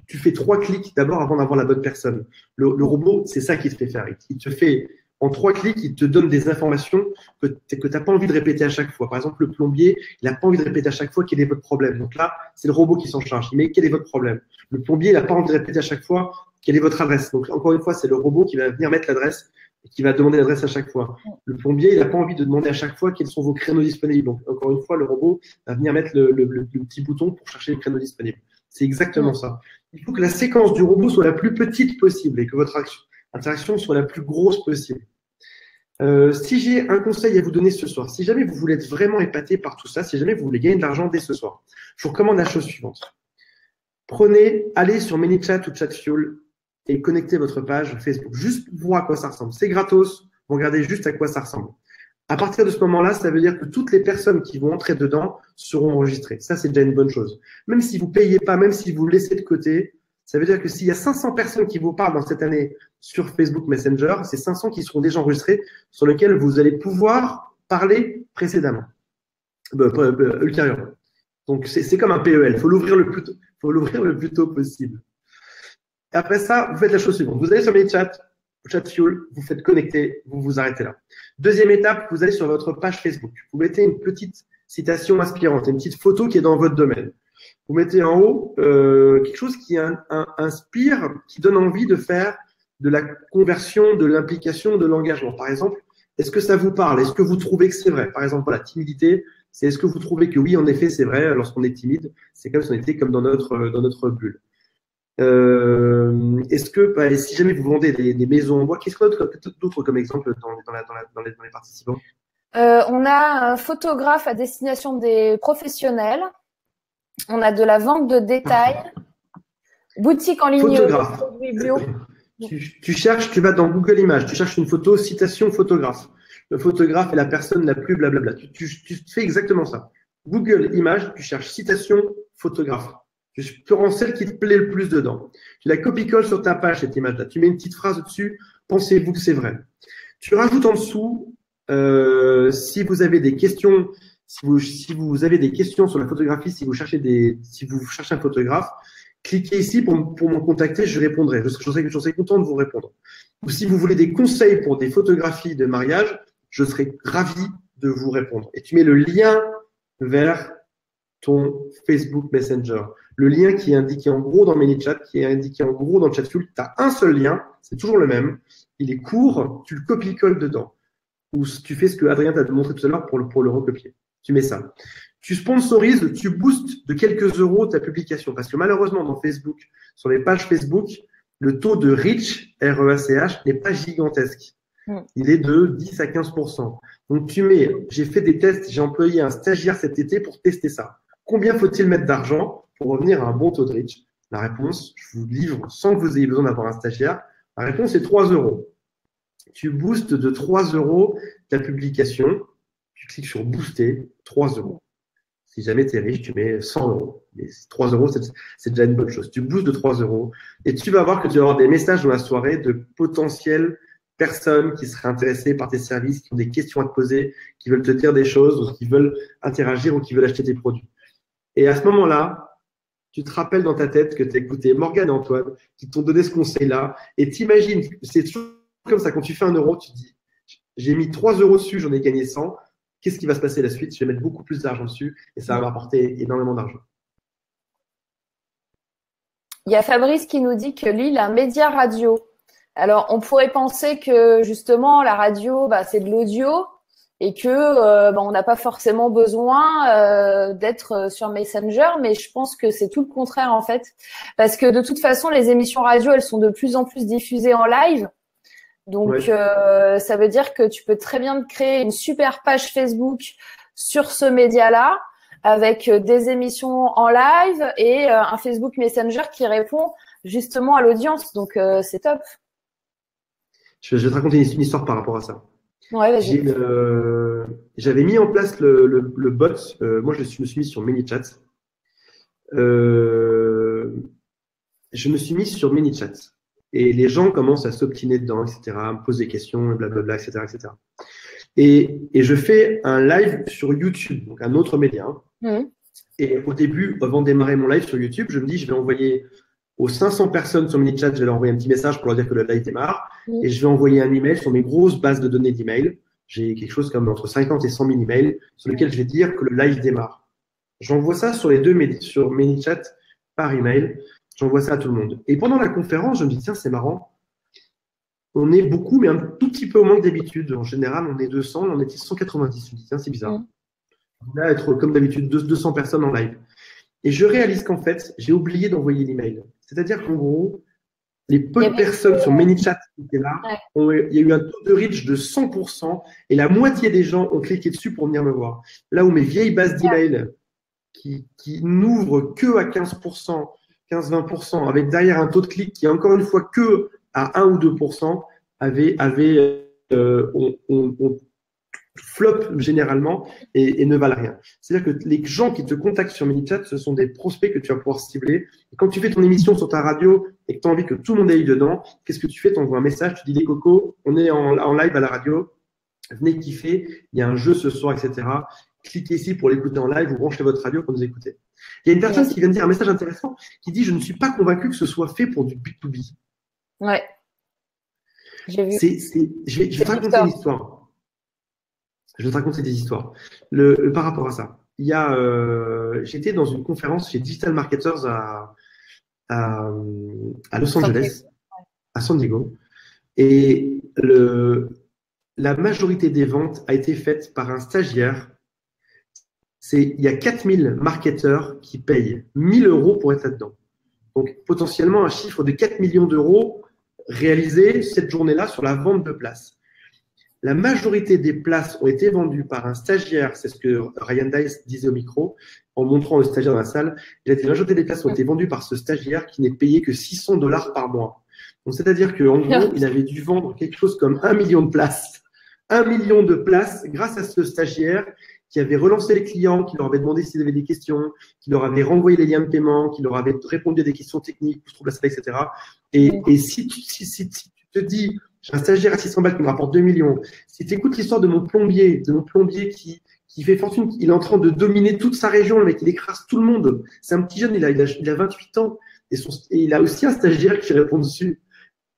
S2: Tu fais 3 clics d'abord avant d'avoir la bonne personne. Le robot, c'est ça qu'il te fait faire. Il te fait en 3 clics, il te donne des informations que tu n'as pas envie de répéter à chaque fois. Par exemple, le plombier, il n'a pas envie de répéter à chaque fois quel est votre problème. Donc là, c'est le robot qui s'en charge. Il met quel est votre problème. Le plombier, il n'a pas envie de répéter à chaque fois quelle est votre adresse. Donc encore une fois, c'est le robot qui va venir mettre l'adresse et qui va demander l'adresse à chaque fois. Le plombier, il n'a pas envie de demander à chaque fois quels sont vos créneaux disponibles. Donc encore une fois, le robot va venir mettre le petit bouton pour chercher les créneaux disponibles. C'est exactement ça. Il faut que la séquence du robot soit la plus petite possible et que votre interaction soit la plus grosse possible. Si j'ai un conseil à vous donner ce soir, si jamais vous voulez être vraiment épaté par tout ça, si jamais vous voulez gagner de l'argent dès ce soir, je vous recommande la chose suivante. Allez sur ManyChat ou ChatFuel et connectez votre page Facebook, juste pour voir à quoi ça ressemble. C'est gratos, vous regardez juste à quoi ça ressemble. À partir de ce moment-là, ça veut dire que toutes les personnes qui vont entrer dedans seront enregistrées. Ça, c'est déjà une bonne chose. Même si vous ne payez pas, même si vous le laissez de côté, ça veut dire que s'il y a 500 personnes qui vous parlent dans cette année sur Facebook Messenger, c'est 500 qui seront déjà enregistrés sur lesquels vous allez pouvoir parler précédemment, ultérieurement. Donc, c'est comme un PEL. Il faut l'ouvrir le plus tôt possible. Et après ça, vous faites la chose suivante. Vous allez sur ManyChat, ChatFuel, vous faites connecter, vous vous arrêtez là. Deuxième étape, vous allez sur votre page Facebook. Vous mettez une petite citation inspirante, une petite photo qui est dans votre domaine. Vous mettez en haut quelque chose qui inspire, qui donne envie de faire de la conversion, de l'implication, de l'engagement. Par exemple, est-ce que ça vous parle? Est-ce que vous trouvez que c'est vrai? Par exemple, la timidité, c'est est-ce que vous trouvez que oui, en effet, c'est vrai, lorsqu'on est timide, c'est comme si on était comme dans notre bulle. Est-ce que, si jamais vous vendez des maisons en bois, qu'est-ce qu'on a d'autre comme exemple dans les participants?
S1: On a un photographe à destination des professionnels. On a de la vente de détail, boutique en ligne.
S2: Photographe.
S1: Bio.
S2: Tu cherches, tu vas dans Google Images, tu cherches une photo, citation photographe. Le photographe est la personne la plus blablabla. Tu fais exactement ça. Google Images, tu cherches citation photographe. Tu prends celle qui te plaît le plus dedans. Tu la copie-colle sur ta page, cette image-là. Tu mets une petite phrase dessus. Pensez-vous que c'est vrai? Tu rajoutes en dessous, si vous avez des questions, si vous avez des questions sur la photographie, si vous cherchez un photographe, cliquez ici pour me contacter, je répondrai. Je serai content de vous répondre. Ou si vous voulez des conseils pour des photographies de mariage, je serai ravi de vous répondre. Et tu mets le lien vers ton Facebook Messenger. Le lien qui est indiqué en gros dans ManyChat, qui est indiqué en gros dans Chatfuel. Tu as un seul lien, c'est toujours le même. Il est court, tu le copies-colles dedans. Ou tu fais ce que Adrien t'a montré tout à l'heure pour le recopier. Tu mets ça. Tu sponsorises, tu boostes de quelques euros ta publication. Parce que malheureusement, dans Facebook, sur les pages Facebook, le taux de reach, R-E-A-C-H, n'est pas gigantesque. Il est de 10 à 15%. Donc, j'ai fait des tests, j'ai employé un stagiaire cet été pour tester ça. Combien faut-il mettre d'argent pour revenir à un bon taux de reach? La réponse, je vous livre sans que vous ayez besoin d'avoir un stagiaire. La réponse est 3 euros. Tu boostes de 3 euros ta publication. Tu cliques sur booster, 3 euros. Si jamais tu es riche, tu mets 100 euros. Mais 3 euros, c'est déjà une bonne chose. Tu boostes de 3 euros et tu vas voir que tu vas avoir des messages dans la soirée de potentielles personnes qui seraient intéressées par tes services, qui ont des questions à te poser, qui veulent te dire des choses, ou qui veulent interagir ou qui veulent acheter tes produits. Et à ce moment-là, tu te rappelles dans ta tête que tu as écouté Morgane et Antoine qui t'ont donné ce conseil-là et t'imagines, c'est toujours comme ça, quand tu fais 1 euro, tu te dis, j'ai mis 3 euros dessus, j'en ai gagné 100. Qu'est-ce qui va se passer la suite? Je vais mettre beaucoup plus d'argent dessus et ça va m'apporter énormément d'argent.
S1: Il y a Fabrice qui nous dit que lui, il a un média radio. Alors, on pourrait penser que justement, la radio, c'est de l'audio et que on n'a pas forcément besoin d'être sur Messenger, mais je pense que c'est tout le contraire en fait. Parce que de toute façon, les émissions radio, elles sont de plus en plus diffusées en live. Donc, ça veut dire que tu peux très bien créer une super page Facebook sur ce média-là avec des émissions en live et un Facebook Messenger qui répond justement à l'audience. Donc, c'est top.
S2: Je vais te raconter une histoire par rapport à ça.
S1: Ouais, vas-y.
S2: J'avais mis en place le bot. Moi, je me suis mis sur ManyChat. Je me suis mis sur ManyChat. Et les gens commencent à s'obstiner dedans, etc., à me poser des questions, blablabla, etc., etc. Et je fais un live sur YouTube, donc un autre média. Et au début, avant de démarrer mon live sur YouTube, je me dis, je vais envoyer aux 500 personnes sur ManyChat, je vais leur envoyer un petit message pour leur dire que le live démarre. Et je vais envoyer un email sur mes grosses bases de données d'email. J'ai quelque chose comme entre 50 et 100 000 emails sur lesquels je vais dire que le live démarre. J'envoie ça sur les deux sur ManyChat par email. J'envoie ça à tout le monde. Et pendant la conférence, je me dis, tiens, c'est marrant. On est beaucoup, mais un tout petit peu au moins que d'habitude. En général, on est 200, on était 190. Je me dis, tiens, c'est bizarre. On va être, comme d'habitude, 200 personnes en live. Et je réalise qu'en fait, j'ai oublié d'envoyer l'email. C'est-à-dire qu'en gros, les peu de personnes sur ManyChat qui étaient là, il y a eu un taux de reach de 100% et la moitié des gens ont cliqué dessus pour venir me voir. Là où mes vieilles bases d'email qui n'ouvrent que à 15%, 15-20%, avec derrière un taux de clic qui est encore une fois que à 1 ou 2%, on flop généralement et ne valent rien. C'est-à-dire que les gens qui te contactent sur ManyChat, ce sont des prospects que tu vas pouvoir cibler. Et quand tu fais ton émission sur ta radio et que tu as envie que tout le monde aille dedans, qu'est-ce que tu fais? Tu envoies un message, tu dis les cocos, on est en live à la radio, venez kiffer, il y a un jeu ce soir, etc. Cliquez ici pour l'écouter en live ou branchez votre radio pour nous écouter. Il y a une personne qui vient de dire un message intéressant qui dit « Je ne suis pas convaincu que ce soit fait pour du B2B ».
S1: Ouais. J'ai vu.
S2: Je vais te raconter une histoire. Je vais te raconter des histoires. Par rapport à ça, j'étais dans une conférence chez Digital Marketers à Los Angeles, à San Diego, et la majorité des ventes a été faite par un stagiaire. Il y a 4000 marketeurs qui payent 1000 € pour être là-dedans. Donc, potentiellement, un chiffre de 4 millions d'euros réalisé cette journée-là sur la vente de places. La majorité des places ont été vendues par un stagiaire, c'est ce que Ryan Dice disait au micro, en montrant le stagiaire dans la salle. La majorité des places ont été vendues par ce stagiaire qui n'est payé que $600 par mois. Donc, c'est-à-dire qu'en gros, il avait dû vendre quelque chose comme 1 million de places. 1 million de places grâce à ce stagiaire qui avait relancé les clients, qui leur avait demandé s'ils avaient des questions, qui leur avait renvoyé les liens de paiement, qui leur avait répondu à des questions techniques, où se trouve la salle, etc. Et si tu te dis, j'ai un stagiaire à 600 balles qui me rapporte 2 millions, si tu écoutes l'histoire de mon plombier qui fait fortune, il est en train de dominer toute sa région, le mec, il écrase tout le monde. C'est un petit jeune, il a 28 ans, et il a aussi un stagiaire qui répond dessus.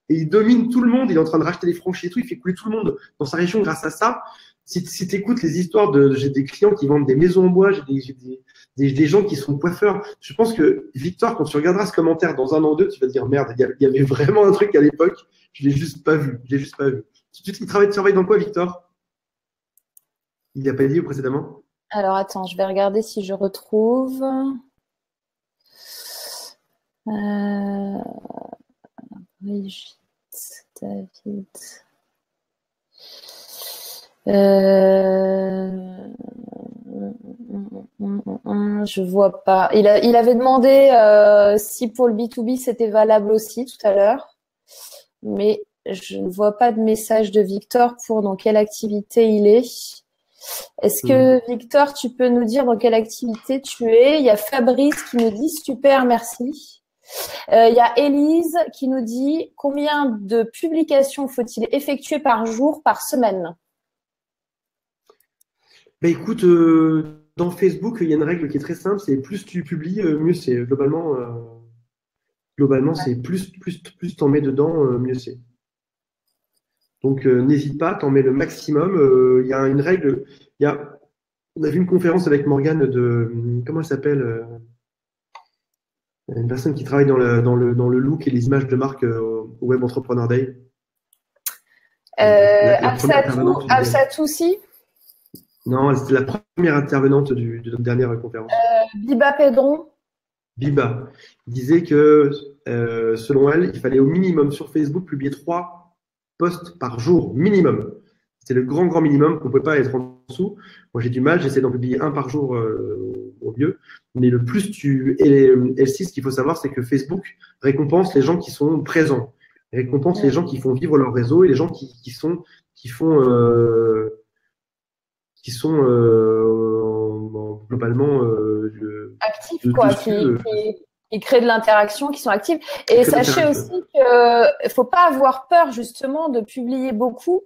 S2: Et il domine tout le monde, il est en train de racheter les franchises et tout, il fait couler tout le monde dans sa région grâce à ça. Si tu écoutes les histoires j'ai des clients qui vendent des maisons en bois, j'ai des gens qui sont coiffeurs. Je pense que, Victor, quand tu regarderas ce commentaire dans 1 an ou 2, tu vas te dire, merde, il y avait vraiment un truc à l'époque, je l'ai juste pas vu, Il travaille dans quoi, Victor? Il n'a pas dit précédemment?
S1: Alors, attends, je vais regarder si je retrouve. Brigitte, David. Je vois pas. Il avait demandé si pour le B2B c'était valable aussi tout à l'heure, mais je ne vois pas de message de Victor pour dans quelle activité il est. Est-ce que Victor, tu peux nous dire dans quelle activité tu es? Il y a Fabrice qui nous dit super, merci. Il y a Élise qui nous dit combien de publications faut-il effectuer par jour, par semaine?
S2: Bah écoute, dans Facebook, il y a une règle qui est très simple, c'est plus tu publies, mieux c'est. Globalement, c'est plus t'en mets dedans, mieux c'est. Donc n'hésite pas, t'en mets le maximum. Il y a une règle. On a vu une conférence avec Morgane comment elle s'appelle, une personne qui travaille dans le look et les images de marque au Web Entrepreneur Day.
S1: Absatou aussi?
S2: Non, c'était la première intervenante de notre dernière conférence.
S1: Biba Pedron.
S2: Biba disait que, selon elle, il fallait au minimum sur Facebook publier 3 posts par jour, minimum. C'est le grand minimum qu'on ne peut pas être en dessous. Moi, j'ai du mal, j'essaie d'en publier 1 par jour au mieux. Mais le plus Et L6, ce qu'il faut savoir, c'est que Facebook récompense les gens qui sont présents. Récompense les gens qui font vivre leur réseau et les gens qui sont globalement
S1: actifs, quoi, qui créent de l'interaction, qui sont actifs. Et sachez aussi qu'il faut pas avoir peur justement de publier beaucoup,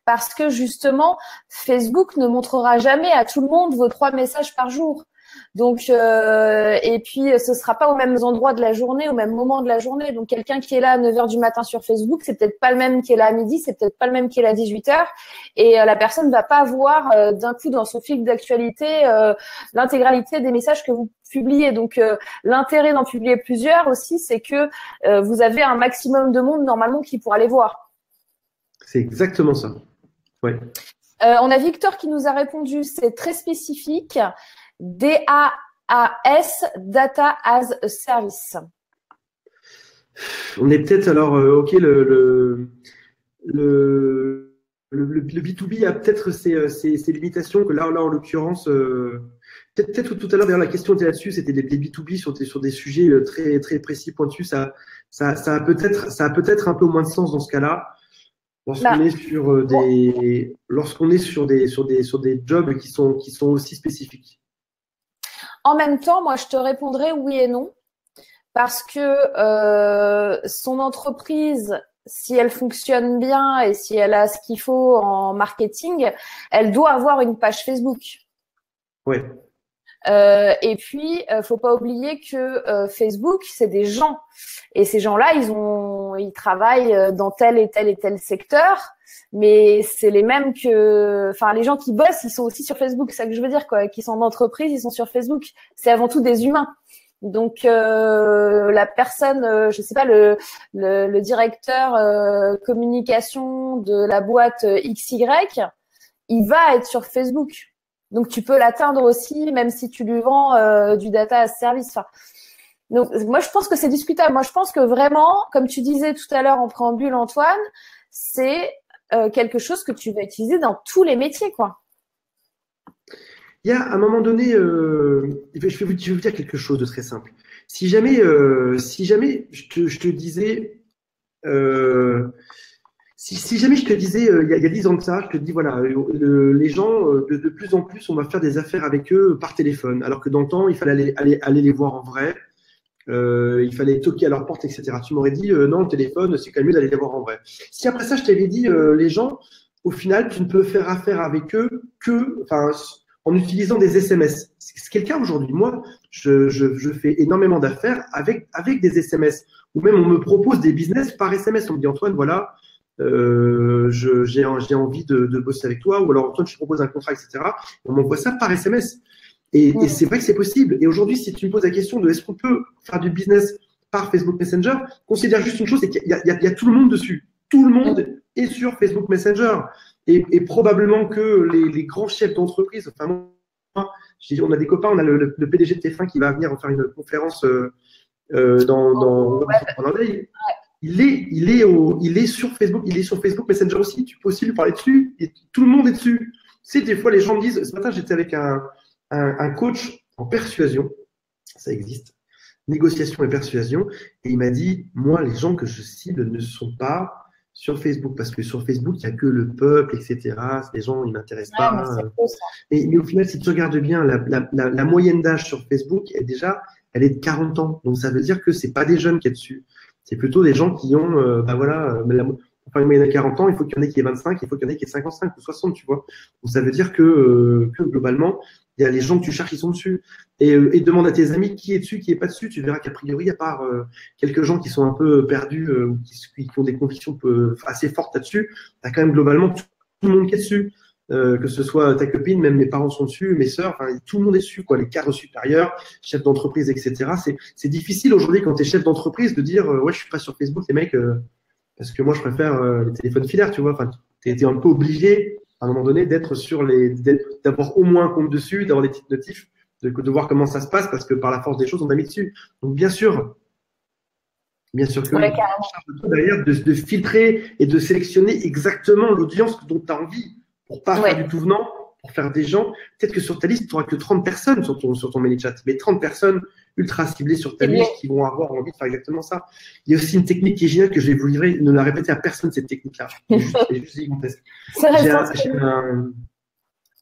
S1: parce que justement Facebook ne montrera jamais à tout le monde vos 3 messages par jour. Donc, et puis ce sera pas aux mêmes endroits de la journée, au même moment de la journée. Donc, quelqu'un qui est là à 9 h du matin sur Facebook, c'est peut-être pas le même qui est là à midi, c'est peut-être pas le même qui est là à 18 h. Et la personne va pas voir d'un coup dans son fil d'actualité l'intégralité des messages que vous publiez. Donc, l'intérêt d'en publier plusieurs aussi, c'est que vous avez un maximum de monde normalement qui pourra les voir.
S2: C'est exactement ça. Ouais.
S1: On a Victor qui nous a répondu, c'est très spécifique. DAAS, Data as a Service.
S2: On est peut-être alors, ok, le B2B a peut-être ses limitations que là en l'occurrence, peut-être tout à l'heure, d'ailleurs, la question était là-dessus, c'était des B2B sur des sujets très, très précis, pointus. Ça a peut-être un peu moins de sens dans ce cas-là. Lorsqu'on est sur des jobs qui sont aussi spécifiques.
S1: En même temps, moi, je te répondrai oui et non, parce que son entreprise, si elle fonctionne bien et si elle a ce qu'il faut en marketing, elle doit avoir une page Facebook.
S2: Oui.
S1: Et puis, faut pas oublier que Facebook, c'est des gens, et ces gens-là, ils travaillent dans tel et tel secteur, mais c'est les mêmes les gens qui bossent, ils sont aussi sur Facebook, c'est ça que je veux dire, quoi, qui sont en entreprise, ils sont sur Facebook. C'est avant tout des humains. Donc la personne, je sais pas, le directeur communication de la boîte XY, il va être sur Facebook. Donc, tu peux l'atteindre aussi, même si tu lui vends du data as service. Enfin, donc, moi, je pense que c'est discutable. Moi, je pense que vraiment, comme tu disais tout à l'heure en préambule, Antoine, c'est quelque chose que tu vas utiliser dans tous les métiers, quoi.
S2: Il y a à un moment donné, je vais vous dire quelque chose de très simple. Si jamais je te disais, Si jamais je te disais, il y a 10 ans de ça, je te dis, voilà, les gens, de plus en plus, on va faire des affaires avec eux par téléphone, alors que dans le temps, il fallait aller les voir en vrai, il fallait toquer à leur porte, etc. Tu m'aurais dit, non, le téléphone, c'est quand même mieux d'aller les voir en vrai. Si après ça, je t'avais dit, les gens, au final, tu ne peux faire affaire avec eux en utilisant des SMS. C'est le cas aujourd'hui. Moi, je fais énormément d'affaires avec des SMS, ou même on me propose des business par SMS. On me dit, Antoine, voilà, j'ai envie de bosser avec toi, ou alors Antoine, je te propose un contrat, etc. On m'envoie ça par SMS. Et c'est vrai que c'est possible. Et aujourd'hui, si tu me poses la question de est-ce qu'on peut faire du business par Facebook Messenger, considère juste une chose, c'est qu'il y a tout le monde dessus. Tout le monde est sur Facebook Messenger. Et probablement que les grands chefs d'entreprise, enfin moi, on a des copains, on a le PDG de TF1 qui va venir faire une conférence dans Day. Il est sur Facebook, il est sur Facebook Messenger aussi. Tu peux aussi lui parler dessus. Et tout le monde est dessus. Tu sais, des fois, les gens me disent, ce matin, j'étais avec un coach en persuasion, ça existe, négociation et persuasion, et il m'a dit, moi, les gens que je cible ne sont pas sur Facebook, parce que sur Facebook, il n'y a que le peuple, etc. Les gens, ils ne m'intéressent pas. Mais au final, si tu regardes bien, la moyenne d'âge sur Facebook, elle est de 40 ans. Donc, ça veut dire que c'est pas des jeunes qui est dessus. C'est plutôt des gens qui ont, enfin, une moyenne de 40 ans, il faut qu'il y en ait qui ait 25, il faut qu'il y en ait qui ait 55 ou 60, tu vois. Donc, ça veut dire que globalement, il y a les gens que tu cherches qui sont dessus. Et demande à tes amis qui est dessus, qui est pas dessus. Tu verras qu'à priori, à part quelques gens qui sont un peu perdus ou qui ont des convictions assez fortes là-dessus, tu as quand même globalement tout le monde qui est dessus. Que ce soit ta copine, même mes parents sont dessus, mes sœurs, enfin, tout le monde est dessus, quoi. Les cadres supérieurs, chefs d'entreprise, etc. C'est difficile aujourd'hui quand tu es chef d'entreprise de dire ouais, je suis pas sur Facebook, les mecs, parce que moi je préfère les téléphones filaires, tu vois. Enfin, t'es un peu obligé à un moment donné d'avoir au moins un compte dessus, d'avoir des petites notifs, de voir comment ça se passe, parce que par la force des choses, on t'a mis dessus. Donc bien sûr que
S1: ouais,
S2: derrière de filtrer et de sélectionner exactement l'audience dont tu as envie pour pas faire du tout venant, pour faire des gens. Peut-être que sur ta liste, tu n'auras que 30 personnes sur ton ManyChat, mais 30 personnes ultra ciblées sur ta liste qui vont avoir envie de faire exactement ça. Il y a aussi une technique qui est géniale que je vais vous livrer. Ne la répétez à personne, cette technique-là. C'est juste gigantesque.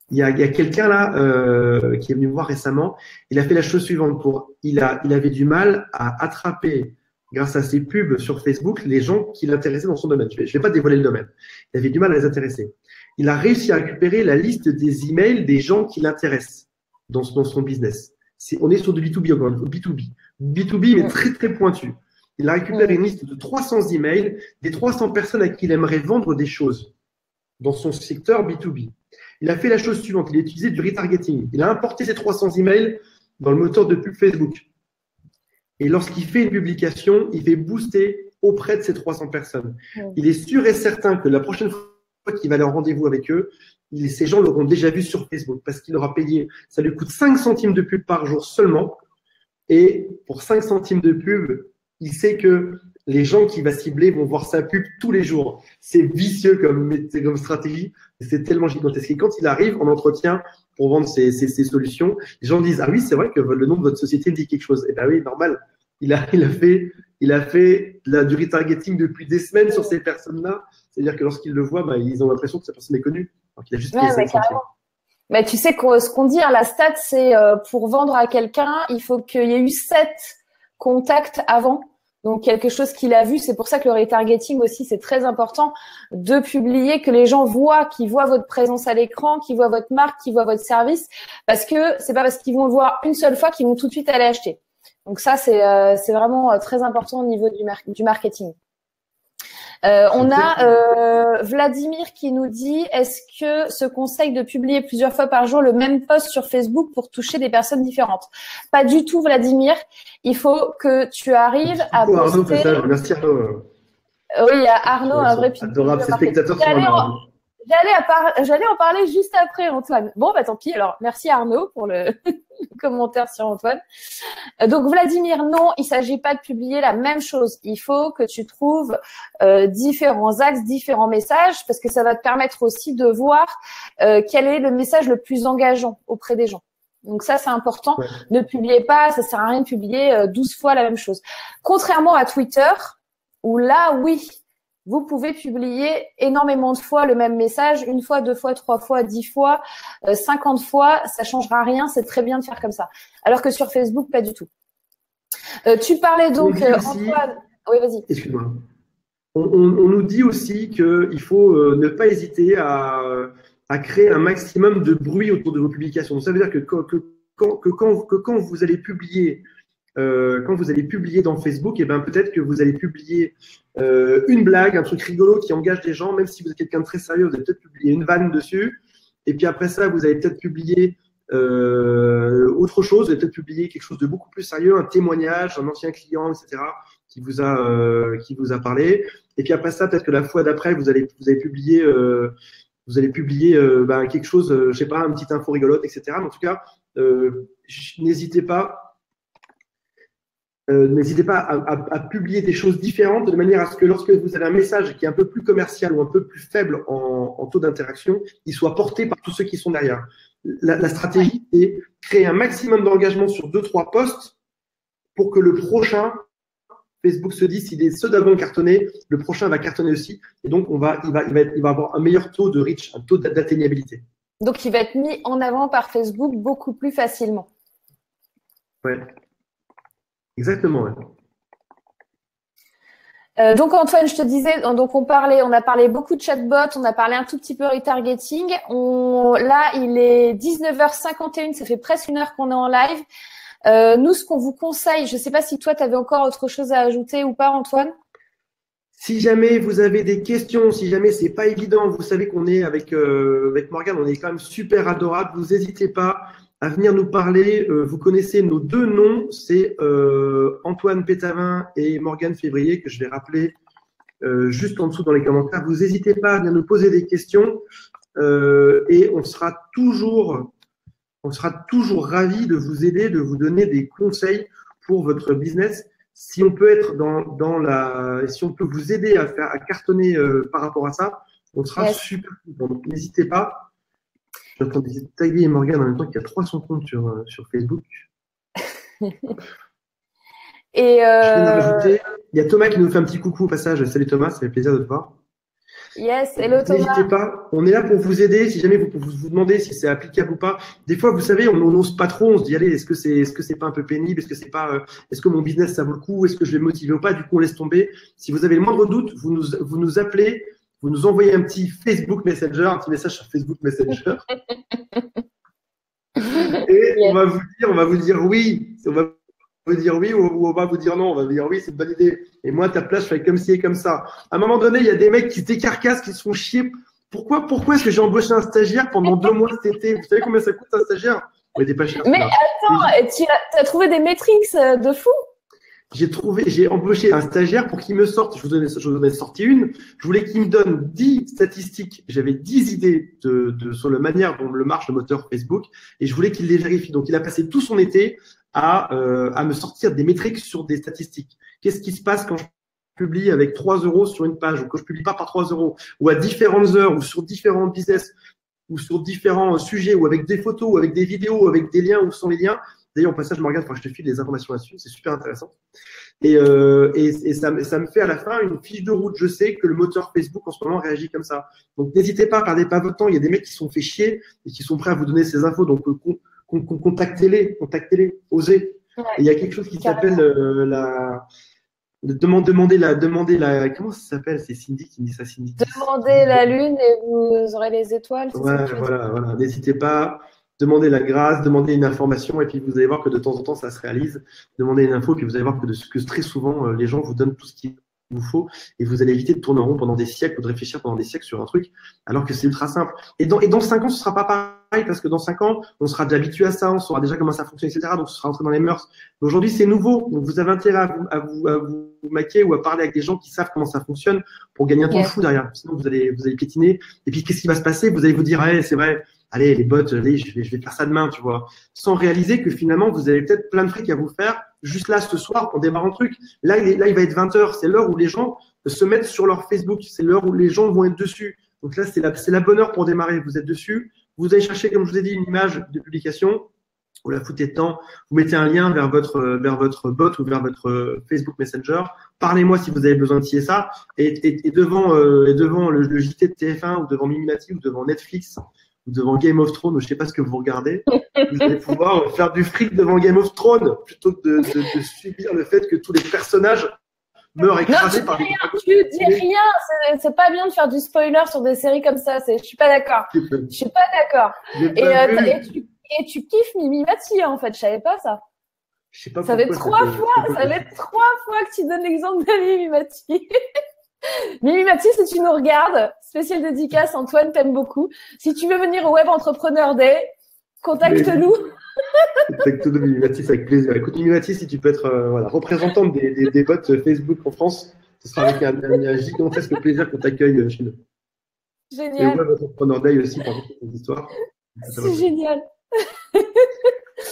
S2: Il y a quelqu'un là qui est venu me voir récemment. Il a fait la chose suivante. Il avait du mal à attraper, grâce à ses pubs sur Facebook, les gens qui l'intéressaient dans son domaine. Je vais pas dévoiler le domaine. Il avait du mal à les intéresser. Il a réussi à récupérer la liste des emails des gens qui l'intéressent dans son business. On est sur du B2B encore une fois, B2B. B2B, mais très, très pointu. Il a récupéré une liste de 300 emails des 300 personnes à qui il aimerait vendre des choses dans son secteur B2B. Il a fait la chose suivante. Il a utilisé du retargeting. Il a importé ces 300 emails dans le moteur de pub Facebook. Et lorsqu'il fait une publication, il fait booster auprès de ces 300 personnes. Il est sûr et certain que la prochaine fois qu'il va aller en rendez-vous avec eux, ces gens l'auront déjà vu sur Facebook parce qu'il aura payé. Ça lui coûte 5 centimes de pub par jour seulement. Et pour 5 centimes de pub, il sait que les gens qu'il va cibler vont voir sa pub tous les jours. C'est vicieux comme stratégie. C'est tellement gigantesque. Et quand il arrive en entretien pour vendre ses solutions, les gens disent « Ah oui, c'est vrai que le nom de votre société dit quelque chose. » Eh bien oui, normal. Il a fait du retargeting depuis des semaines sur ces personnes-là. C'est-à-dire que lorsqu'ils le voient, ils ont l'impression que cette personne est connue. Donc il a juste payé 5 centimes.
S1: Mais tu sais ce qu'on dit, la stat, c'est pour vendre à quelqu'un, il faut qu'il y ait eu 7 contacts avant. Donc, quelque chose qu'il a vu. C'est pour ça que le retargeting aussi, c'est très important de publier, que les gens voient, qu'ils voient votre présence à l'écran, qu'ils voient votre marque, qu'ils voient votre service. Parce que c'est pas parce qu'ils vont le voir une seule fois qu'ils vont tout de suite aller acheter. Donc ça, c'est vraiment très important au niveau du marketing. On a Vladimir qui nous dit, est-ce que ce conseil de publier plusieurs fois par jour le même post sur Facebook pour toucher des personnes différentes? Pas du tout, Vladimir. Il faut que tu arrives à poster…
S2: Arnaud, merci Arnaud.
S1: Oui, il y a Arnaud, un vrai pilier.
S2: Adorable, ses spectateurs sont adorables.
S1: J'allais en parler juste après, Antoine. Bon, tant pis. Alors, merci Arnaud pour le commentaire sur Antoine. Donc, Vladimir, non, il s'agit pas de publier la même chose. Il faut que tu trouves différents axes, différents messages, parce que ça va te permettre aussi de voir quel est le message le plus engageant auprès des gens. Donc ça, c'est important. Ouais. Ne publiez pas, ça sert à rien de publier 12 fois la même chose. Contrairement à Twitter, où là, oui, vous pouvez publier énormément de fois le même message, 1 fois, 2 fois, 3 fois, 10 fois, 50 fois, ça changera rien, c'est très bien de faire comme ça. Alors que sur Facebook, pas du tout. Tu parlais donc, Antoine… Oui, vas-y.
S2: Excuse-moi. On nous dit aussi qu'il faut ne pas hésiter à créer un maximum de bruit autour de vos publications. Ça veut dire que quand vous allez publier dans Facebook, et ben peut-être que vous allez publier une blague, un truc rigolo qui engage des gens, même si vous êtes quelqu'un de très sérieux, vous allez peut-être publier une vanne dessus. Et puis après ça, vous allez peut-être publier autre chose, vous allez peut-être publier quelque chose de beaucoup plus sérieux, un témoignage, un ancien client, etc., qui vous a parlé. Et puis après ça, peut-être que la fois d'après, vous allez publier quelque chose, je sais pas, un petit info rigolote, etc. Mais en tout cas, n'hésitez pas à publier des choses différentes de manière à ce que lorsque vous avez un message qui est un peu plus commercial ou un peu plus faible en taux d'interaction, il soit porté par tous ceux qui sont derrière. La stratégie est créer un maximum d'engagement sur 2-3 posts pour que le prochain, Facebook se dit, si ceux d'avant cartonné, le prochain va cartonner aussi. Et donc, il va avoir un meilleur taux de reach, un taux d'atteignabilité.
S1: Donc, il va être mis en avant par Facebook beaucoup plus facilement.
S2: Ouais. Exactement, ouais.
S1: Donc Antoine, je te disais, donc on a parlé beaucoup de chatbot, on a parlé un tout petit peu retargeting. Là, il est 19h51, ça fait presque 1 heure qu'on est en live. Nous, ce qu'on vous conseille, je ne sais pas si toi, tu avais encore autre chose à ajouter ou pas, Antoine.
S2: Si jamais vous avez des questions, si jamais c'est pas évident, vous savez qu'on est avec Morgane, on est quand même super adorable. Vous n'hésitez pas à venir nous parler. Vous connaissez nos 2 noms, c'est Antoine Pétavin et Morgane Février, que je vais rappeler juste en dessous dans les commentaires. Vous n'hésitez pas à venir nous poser des questions et on sera toujours ravis de vous aider, de vous donner des conseils pour votre business. Si on peut être si on peut vous aider à cartonner par rapport à ça, on sera super content. Donc n'hésitez pas. Je suis en train de taguer Morgane en même temps qu'il y a 300 comptes sur Facebook.
S1: Et
S2: je viens de rajouter. Il y a Thomas qui nous fait un petit coucou au passage. Salut Thomas, ça fait plaisir de te voir.
S1: Yes, hello Thomas.
S2: N'hésitez pas, on est là pour vous aider. Si jamais vous demandez si c'est applicable ou pas. Des fois, vous savez, on n'ose pas trop. On se dit, allez, est-ce que c'est pas un peu pénible? Est-ce que mon business ça vaut le coup? Est-ce que je vais me motiver ou pas? Du coup, on laisse tomber. Si vous avez le moindre doute, vous nous appelez. Vous nous envoyez un petit Facebook Messenger, un petit message sur Facebook Messenger. Et on va vous dire oui. On va vous dire oui ou on va vous dire non. On va vous dire oui, c'est une bonne idée. Et moi, à ta place, je fais comme ci et comme ça. À un moment donné, il y a des mecs qui se décarcassent, qui se font chier. Pourquoi est-ce que j'ai embauché un stagiaire pendant 2 mois cet été? Vous savez combien ça coûte un stagiaire? Il était pas cher.
S1: Mais attends, tu as trouvé des métriques de fou?
S2: J'ai embauché un stagiaire pour qu'il me sorte. Je vous en ai sorti une. Je voulais qu'il me donne 10 statistiques. J'avais 10 idées sur la manière dont marche le moteur Facebook et je voulais qu'il les vérifie. Donc, il a passé tout son été à me sortir des métriques sur des statistiques. Qu'est-ce qui se passe quand je publie avec 3 € sur une page ou quand je publie pas par 3 € ou à différentes heures ou sur différents business ou sur différents sujets ou avec des photos ou avec des vidéos ou avec des liens ou sans les liens. D'ailleurs, au passage, Morgane, je te file des informations là-dessus, c'est super intéressant. Et ça me fait à la fin une fiche de route. Je sais que le moteur Facebook en ce moment réagit comme ça. Donc, n'hésitez pas, perdez pas votre temps. Il y a des mecs qui sont fait chier et qui sont prêts à vous donner ces infos. Donc, contactez-les, osez. Ouais, et il y a quelque chose qui s'appelle demander la, comment ça s'appelle? C'est Cindy qui me dit ça, Cindy.
S1: Demandez la lune et vous aurez les étoiles.
S2: Ouais, voilà. N'hésitez pas. Demandez la grâce, demandez une information et puis vous allez voir que de temps en temps ça se réalise. Demandez une info et puis vous allez voir que très souvent les gens vous donnent tout ce qu'il vous faut et vous allez éviter de tourner en rond pendant des siècles ou de réfléchir pendant des siècles sur un truc alors que c'est ultra simple. Et dans 5 ans ce sera pas pareil parce que dans 5 ans on sera déjà habitué à ça, on saura déjà comment ça fonctionne, etc. Donc ce sera entré dans les mœurs. Mais aujourd'hui c'est nouveau, donc vous avez intérêt à vous maquer ou à parler avec des gens qui savent comment ça fonctionne pour gagner un temps fou derrière. Sinon vous allez piétiner et puis qu'est-ce qui va se passer? Vous allez vous dire c'est vrai. Allez, les bots, allez, je vais faire ça demain, tu vois. Sans réaliser que finalement, vous avez peut-être plein de trucs à vous faire. Juste là, ce soir, on démarre un truc. Là, il va être 20h. C'est l'heure où les gens se mettent sur leur Facebook. C'est l'heure où les gens vont être dessus. Donc là, c'est la bonne heure pour démarrer. Vous êtes dessus. Vous allez chercher, comme je vous ai dit, une image de publication. vous la foutez dedans, vous mettez un lien vers votre bot ou vers votre Facebook Messenger. Parlez-moi si vous avez besoin de scier ça. Et devant le JT de TF1 ou devant Mimimati ou devant Netflix ou devant Game of Thrones, ou je sais pas ce que vous regardez, vous allez pouvoir faire du fric devant Game of Thrones plutôt que de subir le fait que tous les personnages meurent écrasés par des...
S1: Tu dis rien, c'est pas bien de faire du spoiler sur des séries comme ça. Je suis pas d'accord. Je suis pas d'accord. Et tu kiffes Mimimati, en fait. Je savais pas ça.
S2: Je sais pas
S1: ça fait 3 fois que tu donnes l'exemple de Mimimati. Mimimati, si tu nous regardes, spéciale dédicace, Antoine, t'aime beaucoup. Si tu veux venir au Web Entrepreneur Day, contacte-nous.
S2: Contacte-nous, Mimimati, c'est avec plaisir. Écoute, Mimimati, si tu peux être représentante des bots Facebook en France, ce sera avec un gigantesque plaisir qu'on t'accueille chez nous.
S1: Génial.
S2: Et au Web Entrepreneur Day aussi, pour toutes histoires.
S1: C'est génial.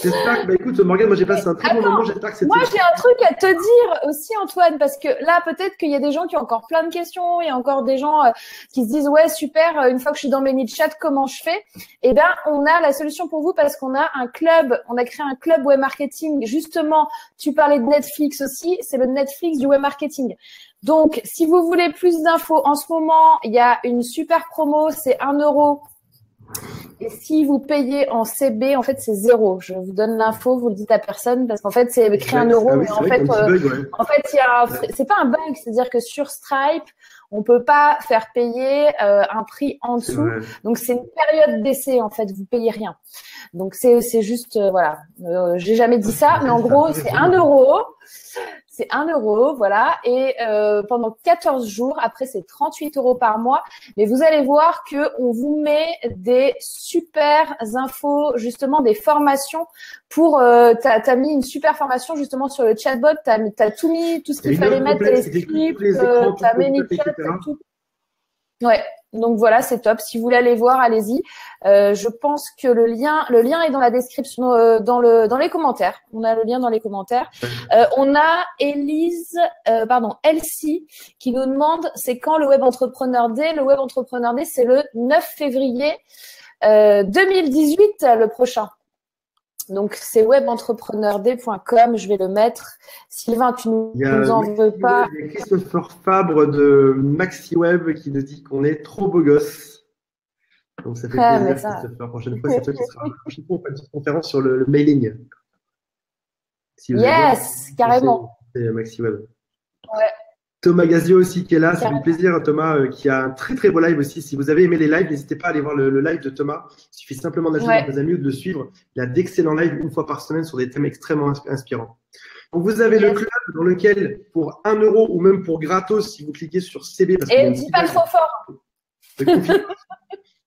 S2: J'espère que, écoute, Morgane, moi j'ai passé un très bon moment. J'espère que c'était.
S1: Moi, j'ai un truc à te dire aussi, Antoine, parce que là, peut-être qu'il y a des gens qui ont encore plein de questions. Il y a encore des gens qui se disent, ouais, super, une fois que je suis dans mes nids de chat, comment je fais? Eh ben, on a la solution pour vous parce qu'on a un club, on a créé un club web marketing. Justement, tu parlais de Netflix aussi, c'est le Netflix du web marketing. Donc, si vous voulez plus d'infos, en ce moment, il y a une super promo, c'est 1 €. Et si vous payez en CB, en fait, c'est 0. Je vous donne l'info, vous le dites à personne parce qu'en fait, c'est créé 1 €. Mais en fait, il y a c'est pas un bug. C'est-à-dire que sur Stripe, on peut pas faire payer un prix en dessous. Donc, c'est une période d'essai, en fait. Vous payez rien. Donc, c'est juste, voilà. J'ai jamais dit ça, mais en gros, c'est 1 €. C'est 1 €, voilà. Et pendant 14 jours, après, c'est 38 € par mois. Mais vous allez voir que on vous met des super infos, justement, des formations pour. T'as mis une super formation justement sur le chatbot. T'as tout mis, tout ce qu'il fallait mettre, les scripts, t'as mis les chats, tout. Ouais. Donc voilà, c'est top. Si vous voulez aller voir, allez-y. Je pense que le lien est dans la description, dans les commentaires. On a le lien dans les commentaires. On a Elsie qui nous demande c'est quand le Web Entrepreneur Day. Le Web Entrepreneur Day, c'est le 9 février 2018, le prochain. Donc, c'est webentrepreneurday.com. Je vais le mettre. Sylvain, tu nous en veux pas.
S2: Il y a Christopher Fabre de MaxiWeb qui nous dit qu'on est trop beau gosse. Donc, ça fait plaisir, Christopher. La prochaine fois, c'est toi qui sera. La prochaine fois, on fera une petite conférence sur le mailing.
S1: Si yes, carrément.
S2: C'est MaxiWeb.
S1: Ouais.
S2: Thomas Gazio aussi qui est là, ça fait plaisir. Thomas qui a un très très beau live aussi. Si vous avez aimé les lives, n'hésitez pas à aller voir le live de Thomas. Il suffit simplement d'ajouter vos amis ou de le suivre. Il y a d'excellents lives 1 fois par semaine sur des thèmes extrêmement inspirants. Donc vous avez le club dans lequel pour 1 € ou même pour gratos, si vous cliquez sur CB.
S1: Et dis pas trop fort.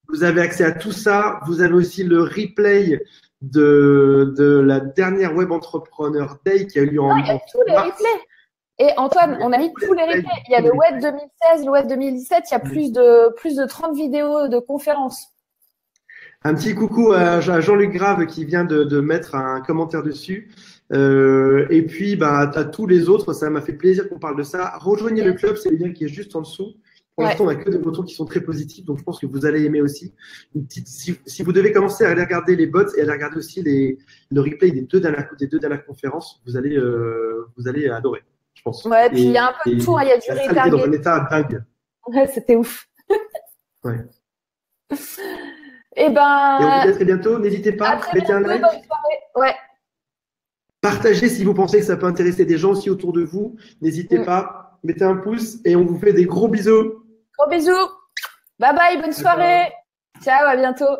S2: Vous avez accès à tout ça. Vous avez aussi le replay de la dernière Web Entrepreneur Day qui a eu lieu en mars.
S1: Et Antoine, on a mis tous les replays. Il y a le Web 2016, le Web 2017. Il y a plus de 30 vidéos de conférences.
S2: Un petit coucou à Jean-Luc Grave qui vient de mettre un commentaire dessus. Et puis, à tous les autres, ça m'a fait plaisir qu'on parle de ça. Rejoignez le club, c'est le lien qui est juste en dessous. Pour l'instant, on n'a que des retours qui sont très positifs, donc je pense que vous allez aimer aussi. Si vous devez commencer à aller regarder les bots et à aller regarder aussi le replay des deux dernières conférences, vous allez adorer. Je pense.
S1: Ouais, puis il y a un peu de tout, il y a du retarget.
S2: Dans un état dingue.
S1: Ouais, c'était ouf.
S2: Ouais.
S1: Et
S2: on vous dit à très bientôt. N'hésitez pas, mettez un like.
S1: Ouais.
S2: Partagez si vous pensez que ça peut intéresser des gens aussi autour de vous. N'hésitez pas, mettez un pouce et on vous fait des gros bisous.
S1: Gros bisous. Bye bye, bonne soirée. Ciao, à bientôt.